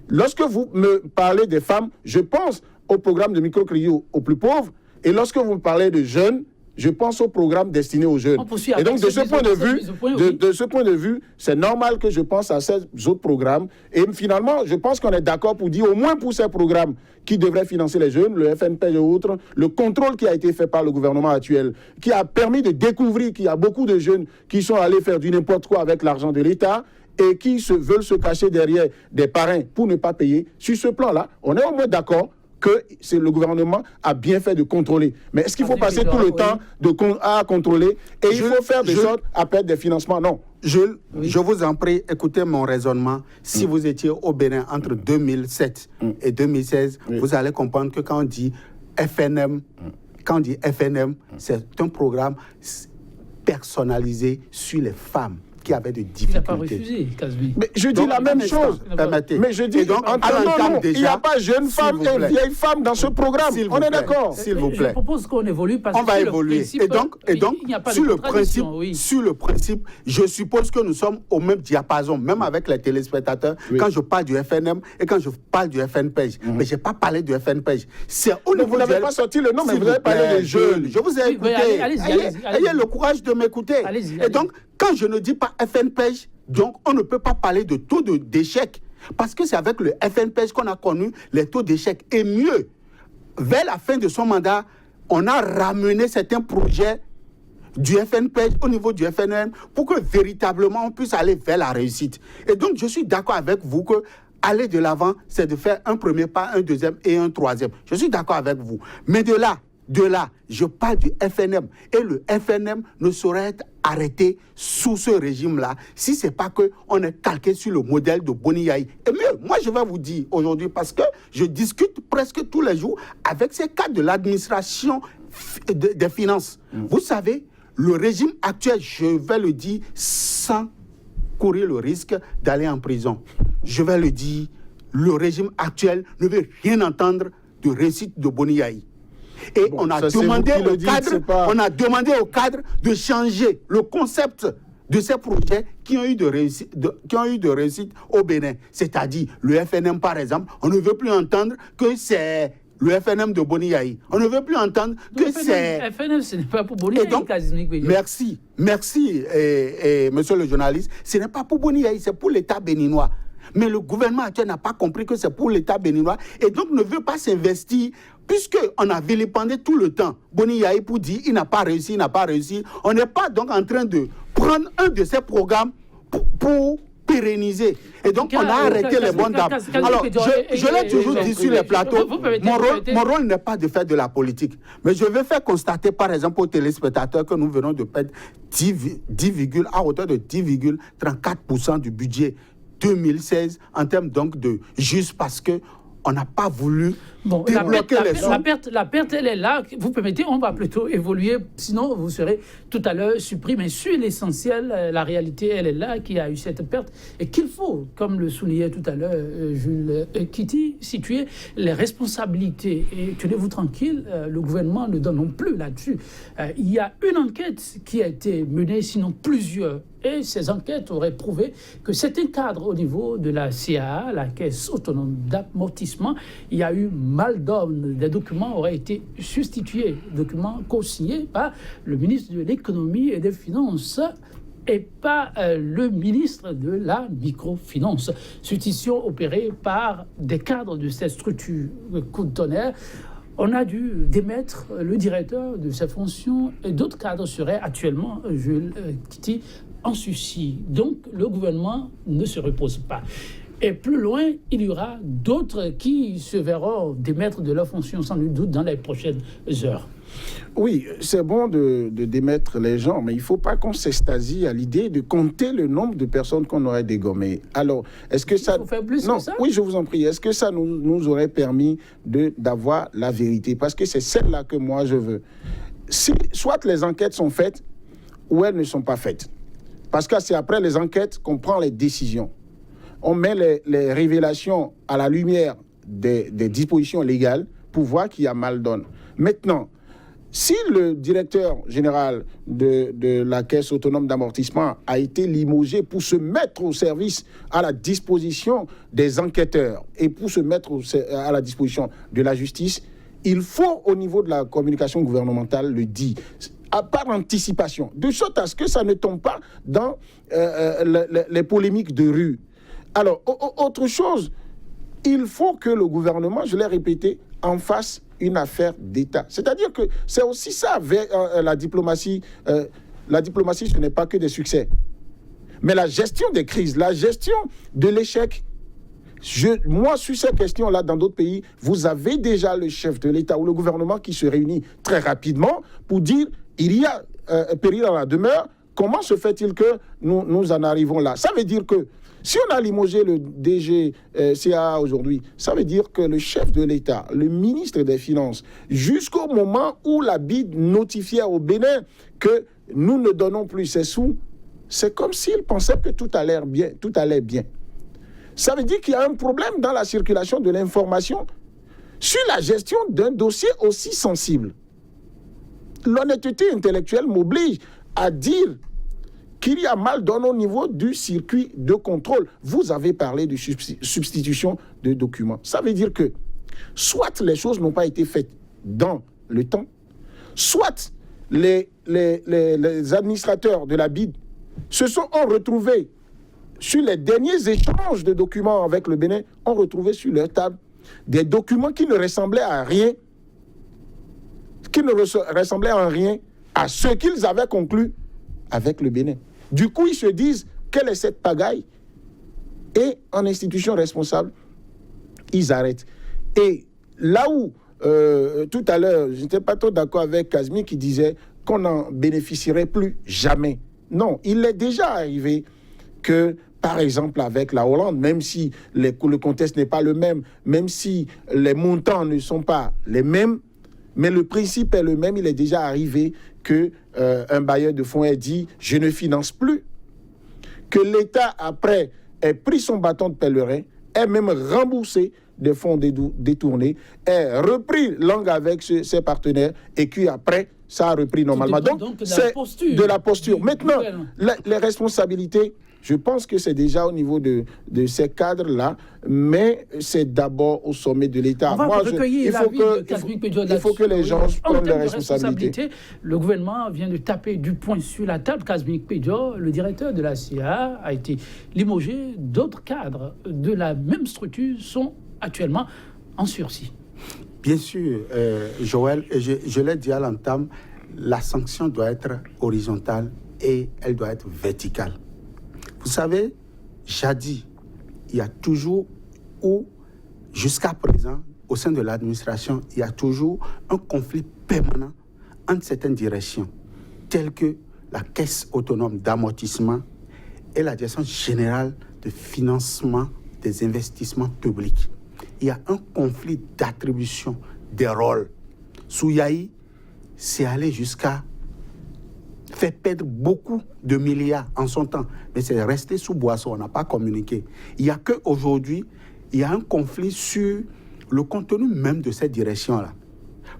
Speaker 3: Lorsque vous me parlez des femmes, je pense au programme de microcrédit aux plus pauvres, et lorsque vous me parlez de jeunes, je pense aux programmes destinés aux jeunes. Et donc, de ce point de vue, c'est normal que je pense à ces autres programmes. Et finalement, je pense qu'on est d'accord pour dire, au moins pour ces programmes qui devraient financer les jeunes, le FNPEJ et autres, le contrôle qui a été fait par le gouvernement actuel, qui a permis de découvrir qu'il y a beaucoup de jeunes qui sont allés faire du n'importe quoi avec l'argent de l'État et qui veulent se cacher derrière des parrains pour ne pas payer. Sur ce plan-là, on est au moins d'accord que le gouvernement a bien fait de contrôler. Mais est-ce qu'il faut passer tout le temps à contrôler et il faut faire de sorte à perdre des financements? Non.
Speaker 4: Je vous en prie, écoutez mon raisonnement. Si vous étiez au Bénin entre 2007 et 2016, vous allez comprendre que quand on dit FNM, c'est un programme personnalisé sur les femmes qui avaient des difficultés.
Speaker 1: Il n'a pas refusé, Kasbi.
Speaker 3: Mais je dis la même chose.
Speaker 4: Permettez.
Speaker 3: Mais je dis,
Speaker 4: donc,
Speaker 3: il n'y a pas jeune femme et vieille femme dans ce programme. On est d'accord.
Speaker 4: S'il vous plaît.
Speaker 1: Je propose qu'on évolue parce
Speaker 4: on va évoluer. Et donc, sur le principe, je suppose que nous sommes au même diapason, même avec les téléspectateurs, quand je parle du FNM et quand je parle du FNPEJ. Mais je n'ai pas parlé du FNPEJ.
Speaker 3: Vous n'avez pas sorti le nom, mais vous avez parlé des jeunes.
Speaker 4: Je vous ai écouté. Ayez le courage de m'écouter. Et donc, quand je ne dis pas FNPEJ, donc on ne peut pas parler de taux d'échec. Parce que c'est avec le FNPEJ qu'on a connu les taux d'échec. Et mieux, vers la fin de son mandat, on a ramené certains projets du FNPEJ au niveau du FNM pour que véritablement on puisse aller vers la réussite. Et donc je suis d'accord avec vous que aller de l'avant, c'est de faire un premier pas, un deuxième et un troisième. Je suis d'accord avec vous. Mais de là, je parle du FNM. Et le FNM ne saurait être arrêté sous ce régime-là si ce n'est pas qu'on est calqué sur le modèle de Boni Yayi. Et mieux, moi je vais vous dire aujourd'hui, parce que je discute presque tous les jours avec ces cadres de l'administration des finances. Vous savez, le régime actuel, je vais le dire sans courir le risque d'aller en prison. Je vais le dire, le régime actuel ne veut rien entendre de réussite de Boni Yayi. Et on a demandé au cadre de changer le concept de ces projets qui ont eu de réussite au Bénin. C'est-à-dire le FNM, par exemple, on ne veut plus entendre que c'est le FNM de Boni Yayi. On ne veut plus entendre que c'est...
Speaker 1: FNM, ce n'est pas pour Boni Yayi.
Speaker 4: Merci, monsieur le journaliste. Ce n'est pas pour Boni Yayi, c'est pour l'État béninois. Mais le gouvernement actuel n'a pas compris que c'est pour l'État béninois et donc ne veut pas s'investir, puisqu'on a vilipendé tout le temps Boni Yayi pour dire il n'a pas réussi. On n'est pas donc en train de prendre un de ces programmes pour pérenniser. Et donc, on a arrêté les bonnes dames. Alors, je l'ai toujours dit sur les plateaux, mon rôle n'est pas de faire de la politique. Mais je vais faire constater, par exemple, aux téléspectateurs que nous venons de perdre à hauteur de 10,34% du budget 2016 en termes donc de juste parce que on n'a pas voulu débloquer les sous.
Speaker 1: La perte, elle est là. Vous permettez, on va plutôt évoluer. Sinon, vous serez tout à l'heure supprimé. Sur l'essentiel, la réalité, elle est là, qu'il y a eu cette perte. Et qu'il faut, comme le soulignait tout à l'heure Jules Kitty, situer les responsabilités. Et tenez-vous tranquille, le gouvernement ne donne non plus là-dessus. Il y a une enquête qui a été menée, sinon plusieurs. Et ces enquêtes auraient prouvé que certains cadres au niveau de la CAA, la Caisse autonome d'amortissement, il y a eu mal d'ordre. Des documents auraient été substitués, documents co-signés par le ministre de l'économie et des finances et pas le ministre de la microfinance. Substitution opérée par des cadres de cette structure. Coup de tonnerre. On a dû démettre le directeur de ses fonctions et d'autres cadres seraient actuellement, Jules Kitty, en sursis. Donc, le gouvernement ne se repose pas. Et plus loin, il y aura d'autres qui se verront démettre de leurs fonctions, sans doute, dans les prochaines heures.
Speaker 3: Oui, c'est bon de démettre les gens, mais il ne faut pas qu'on s'extasie à l'idée de compter le nombre de personnes qu'on aurait dégommées. Alors, est-ce que ça...
Speaker 1: Il faut faire plus
Speaker 3: non,
Speaker 1: que ça?
Speaker 3: Oui, je vous en prie. Est-ce que ça nous aurait permis d'avoir la vérité? Parce que c'est celle-là que moi, je veux. Si, soit les enquêtes sont faites, ou elles ne sont pas faites. Parce que c'est après les enquêtes qu'on prend les décisions. On met les révélations à la lumière des dispositions légales pour voir qu'il y a mal donne. Maintenant, si le directeur général de la Caisse autonome d'amortissement a été limogé pour se mettre au service, à la disposition des enquêteurs et pour se mettre à la disposition de la justice, il faut, au niveau de la communication gouvernementale, le dire. par anticipation, de sorte à ce que ça ne tombe pas dans les polémiques de rue. Alors, autre chose, il faut que le gouvernement, je l'ai répété, en fasse une affaire d'État. C'est-à-dire que c'est aussi ça, la diplomatie. La diplomatie, ce n'est pas que des succès. Mais la gestion des crises, la gestion de l'échec, moi, sur ces questions-là, dans d'autres pays, vous avez déjà le chef de l'État ou le gouvernement qui se réunit très rapidement pour dire il y a péril à la demeure. Comment se fait-il que nous en arrivons là? Ça veut dire que si on a limogé le DG CAA aujourd'hui, ça veut dire que le chef de l'État, le ministre des Finances, jusqu'au moment où la BID notifiait au Bénin que nous ne donnons plus ces sous, c'est comme s'il pensait que tout allait bien. Ça veut dire qu'il y a un problème dans la circulation de l'information sur la gestion d'un dossier aussi sensible. L'honnêteté intellectuelle m'oblige à dire qu'il y a mal dans au niveau du circuit de contrôle. Vous avez parlé de substitution de documents. Ça veut dire que soit les choses n'ont pas été faites dans le temps, soit les administrateurs de la BID ont retrouvé sur les derniers échanges de documents avec le Bénin, ont retrouvé sur leur table des documents qui ne ressemblaient à rien, en rien à ce qu'ils avaient conclu avec le Bénin. Du coup, ils se disent, quelle est cette pagaille? Et en institution responsable, ils arrêtent. Et là où, tout à l'heure, je n'étais pas trop d'accord avec Kazmi qui disait qu'on n'en bénéficierait plus jamais. Non, il est déjà arrivé que, par exemple, avec la Hollande, même si le contexte n'est pas le même, même si les montants ne sont pas les mêmes, mais le principe est le même, il est déjà arrivé qu'un bailleur de fonds ait dit « je ne finance plus », que l'État, après, ait pris son bâton de pèlerin, ait même remboursé des fonds détournés, ait repris langue avec ses partenaires, et puis après, ça a repris normalement. Donc c'est de la posture. Maintenant, les responsabilités, je pense que c'est déjà au niveau de ces cadres-là, mais c'est d'abord au sommet de l'État. Il faut que les gens prennent les responsabilités.
Speaker 1: Le gouvernement vient de taper du poing sur la table. Kazmik Pedjo, le directeur de la CIA, a été limogé. D'autres cadres de la même structure sont actuellement en sursis.
Speaker 4: Bien sûr, Joël, je l'ai dit à l'entame, la sanction doit être horizontale et elle doit être verticale. Vous savez, jadis, il y a toujours, ou jusqu'à présent, au sein de l'administration, il y a toujours un conflit permanent entre certaines directions, telles que la Caisse autonome d'amortissement et la Direction générale de financement des investissements publics. Il y a un conflit d'attribution des rôles. Souyaï, c'est allé jusqu'à faire perdre beaucoup de milliards en son temps, mais c'est resté sous boisseau, on n'a pas communiqué. Il n'y a qu'aujourd'hui, il y a un conflit sur le contenu même de cette direction-là.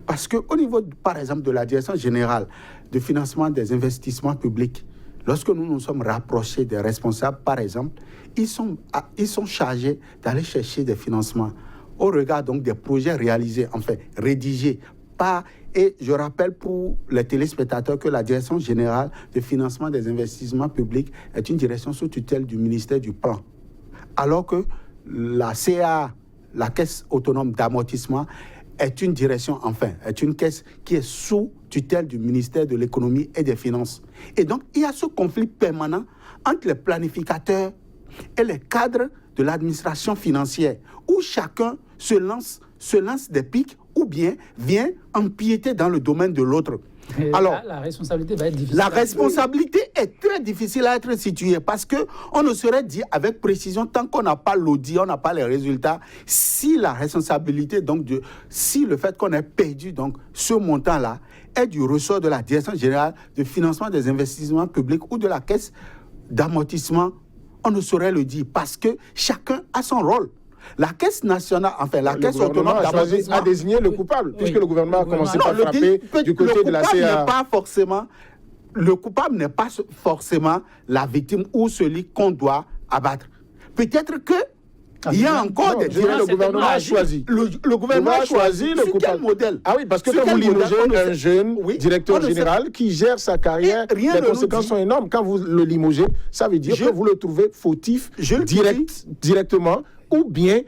Speaker 4: Parce qu'au niveau, par exemple, de la Direction générale de financement des investissements publics, lorsque nous nous sommes rapprochés des responsables, par exemple, ils sont chargés d'aller chercher des financements au regard donc des projets réalisés, enfin rédigés par... Et je rappelle pour les téléspectateurs que la Direction générale de financement des investissements publics est une direction sous tutelle du ministère du Plan. Alors que la CA, la Caisse autonome d'amortissement, est une direction, enfin, est une caisse qui est sous tutelle du ministère de l'économie et des finances. Et donc, il y a ce conflit permanent entre les planificateurs et les cadres de l'administration financière, où chacun se lance des pics ou bien vient empiéter dans le domaine de l'autre.
Speaker 1: Alors, la responsabilité va être difficile.
Speaker 4: La responsabilité est très difficile à être située parce qu'on ne saurait dire avec précision, tant qu'on n'a pas l'audit, on n'a pas les résultats, si la responsabilité, donc si le fait qu'on ait perdu donc, ce montant-là est du ressort de la Direction générale de financement des investissements publics ou de la Caisse d'amortissement, on ne saurait le dire parce que chacun a son rôle. La Caisse nationale, enfin la Caisse autonome d'amortissement
Speaker 3: a désigné le coupable, puisque le gouvernement a commencé par frapper du côté de la CA.
Speaker 4: Le coupable n'est pas forcément la victime ou celui qu'on doit abattre. Peut-être que Il y a encore des
Speaker 3: directeurs. Le gouvernement a choisi.
Speaker 4: Le gouvernement a choisi le
Speaker 3: sur
Speaker 4: quel modèle?
Speaker 3: Ah oui, parce que quand vous limogez un jeune directeur général qui gère sa carrière, les conséquences sont énormes. Quand vous le limogez, ça veut dire que vous le trouvez fautif directement ou bien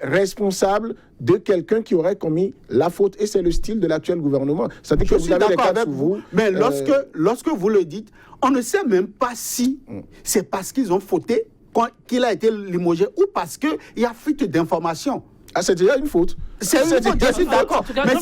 Speaker 3: responsable de quelqu'un qui aurait commis la faute. Et c'est le style de l'actuel gouvernement. C'est-à-dire que vous avez les cadres sous vous.
Speaker 4: Mais lorsque vous le dites, on ne sait même pas si c'est parce qu'ils ont fauté qu'il a été limogé ou parce qu'il y a fuite d'informations.
Speaker 3: Ah, c'est déjà une faute.
Speaker 4: C'est une faute, je suis d'accord. Mais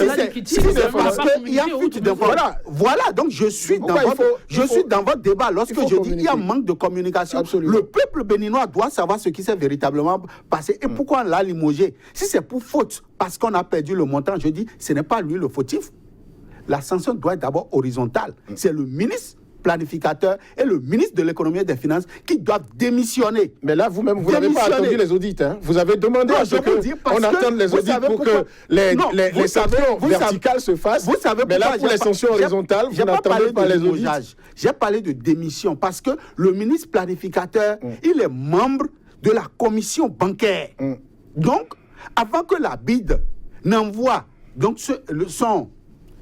Speaker 4: si c'est parce qu'il y a fuite d'informations. Voilà, donc je suis dans votre débat. Lorsque je dis qu'il y a un manque de communication, le peuple béninois doit savoir ce qui s'est véritablement passé et pourquoi on l'a limogé. Si c'est pour faute, parce qu'on a perdu le montant, je dis, ce n'est pas lui le fautif. La sanction doit être d'abord horizontale. C'est le ministre planificateur et le ministre de l'économie et des finances qui doivent démissionner.
Speaker 3: Mais là, vous-même, vous n'avez pas attendu les audits. Hein. Vous avez demandé à ce qu'on attende les audits pour que les sanctions verticales se fassent.
Speaker 4: Vous savez
Speaker 3: mais là, pour les sanctions horizontales, vous n'attendez pas les audits.
Speaker 4: J'ai parlé de démission parce que le ministre planificateur, il est membre de la commission bancaire. Donc, avant que la BID n'envoie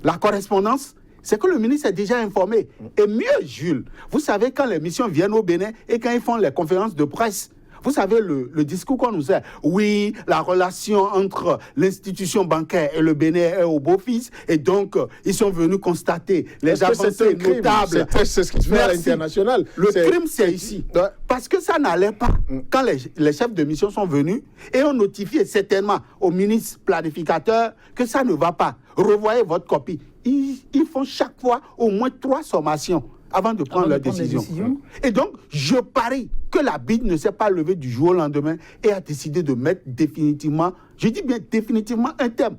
Speaker 4: la correspondance, c'est que le ministre est déjà informé. Et mieux, Jules, vous savez, quand les missions viennent au Bénin et quand ils font les conférences de presse, vous savez, le discours qu'on nous fait, oui, la relation entre l'institution bancaire et le Bénin est au beau-fils, et donc, ils sont venus constater les avancées notables.
Speaker 3: C'est ce qui se fait à l'international.
Speaker 4: Le crime, c'est ici. Parce que ça n'allait pas. Quand les chefs de mission sont venus et ont notifié certainement au ministre planificateur que ça ne va pas. Revoyez votre copie. Ils font chaque fois au moins 3 sommations avant de prendre leur décision. Et donc, je parie que la BID ne s'est pas levée du jour au lendemain et a décidé de mettre définitivement, je dis bien définitivement, un terme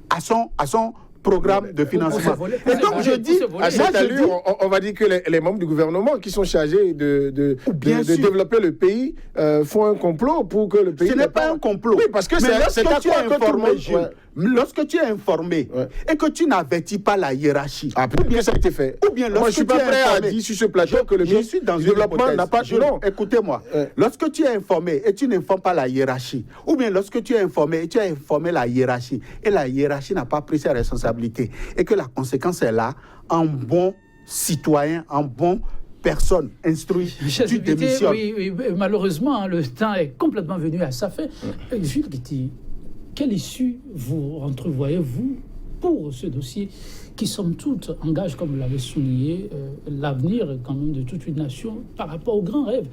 Speaker 4: à son programme de financement. Et donc, je dis...
Speaker 3: À cette allure, on va dire que les membres du gouvernement qui sont chargés de développer le pays font un complot pour que le pays...
Speaker 4: Ce n'est pas un complot.
Speaker 3: Oui, parce que c'est à quoi que tout le monde...
Speaker 4: Lorsque tu es informé et que tu n'avertis pas la hiérarchie,
Speaker 3: ou bien ça a été fait.
Speaker 4: Ou bien lorsque
Speaker 3: moi, je ne suis pas prêt à dire sur ce plateau que le ministre du développement n'a pas...
Speaker 4: Non, écoutez-moi. Lorsque tu es informé et tu n'informes pas la hiérarchie, ou bien lorsque tu es informé et tu as informé la hiérarchie, et la hiérarchie n'a pas pris ses responsabilités, et que la conséquence est là, en bon citoyen, en bon personne instruite, tu démissionnes.
Speaker 1: Oui, malheureusement, le temps est complètement venu à sa fin. Jules Guity, quelle issue vous entrevoyez-vous pour ce dossier qui, somme toute, engage, comme vous l'avez souligné, l'avenir quand même de toute une nation par rapport au grand rêve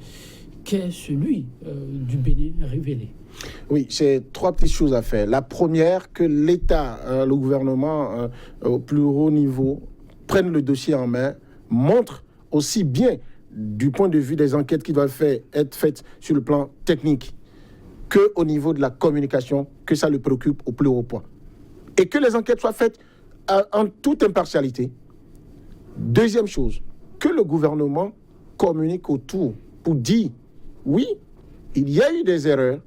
Speaker 1: qu'est celui du Bénin révélé?
Speaker 3: Oui, c'est 3 petites choses à faire. La première, que l'État, le gouvernement au plus haut niveau, prenne le dossier en main, montre aussi bien du point de vue des enquêtes qui doivent être faites sur le plan technique qu'au niveau de la communication, que ça le préoccupe au plus haut point. Et que les enquêtes soient faites en toute impartialité. Deuxième chose, que le gouvernement communique autour pour dire, oui, il y a eu des erreurs,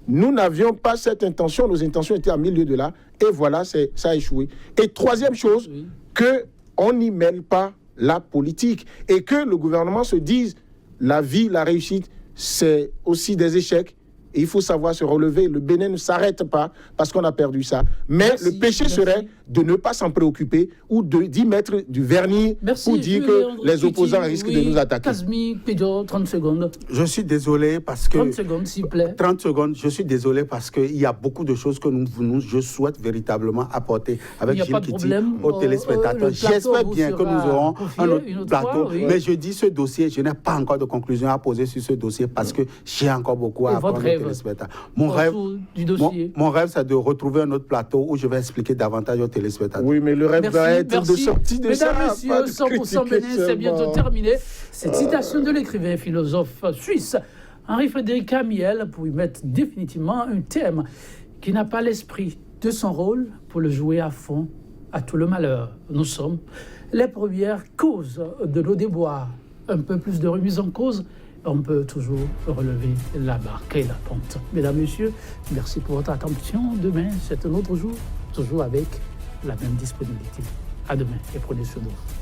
Speaker 3: nous n'avions pas cette intention, nos intentions étaient à 1000 lieues de là, et voilà, ça a échoué. Et troisième chose, qu'on n'y mêle pas la politique, et que le gouvernement se dise, la vie, la réussite, c'est aussi des échecs, et il faut savoir se relever. Le Bénin ne s'arrête pas parce qu'on a perdu ça. Mais le péché serait de ne pas s'en préoccuper ou d'y mettre du vernis pour dire que les opposants risquent de nous attaquer.
Speaker 1: Kazmi, Pédio, 30 secondes.
Speaker 4: Je suis désolé parce que...
Speaker 1: 30 secondes, s'il vous plaît.
Speaker 4: 30 secondes, je suis désolé parce qu'il y a beaucoup de choses que je souhaite véritablement apporter avec Gilles Guity aux téléspectateurs. J'espère bien que nous aurons un autre plateau. Mais je dis ce dossier, je n'ai pas encore de conclusion à poser sur ce dossier parce que j'ai encore beaucoup à apprendre. Mon rêve, c'est de retrouver un autre plateau où je vais expliquer davantage aux téléspectateurs.
Speaker 3: Oui, mais le rêve va être de sortir de ça.
Speaker 1: Mesdames, messieurs, 100% Bénin, c'est bientôt terminé. Cette citation de l'écrivain philosophe suisse Henri-Frédéric Amiel pour y mettre définitivement un thème qui n'a pas l'esprit de son rôle pour le jouer à fond à tout le malheur. Nous sommes les premières causes de nos déboires. Un peu plus de remise en cause, on peut toujours relever la barque et la pente. Mesdames, messieurs, merci pour votre attention. Demain, c'est un autre jour, toujours avec la même disponibilité. À demain et prenez soin de vous.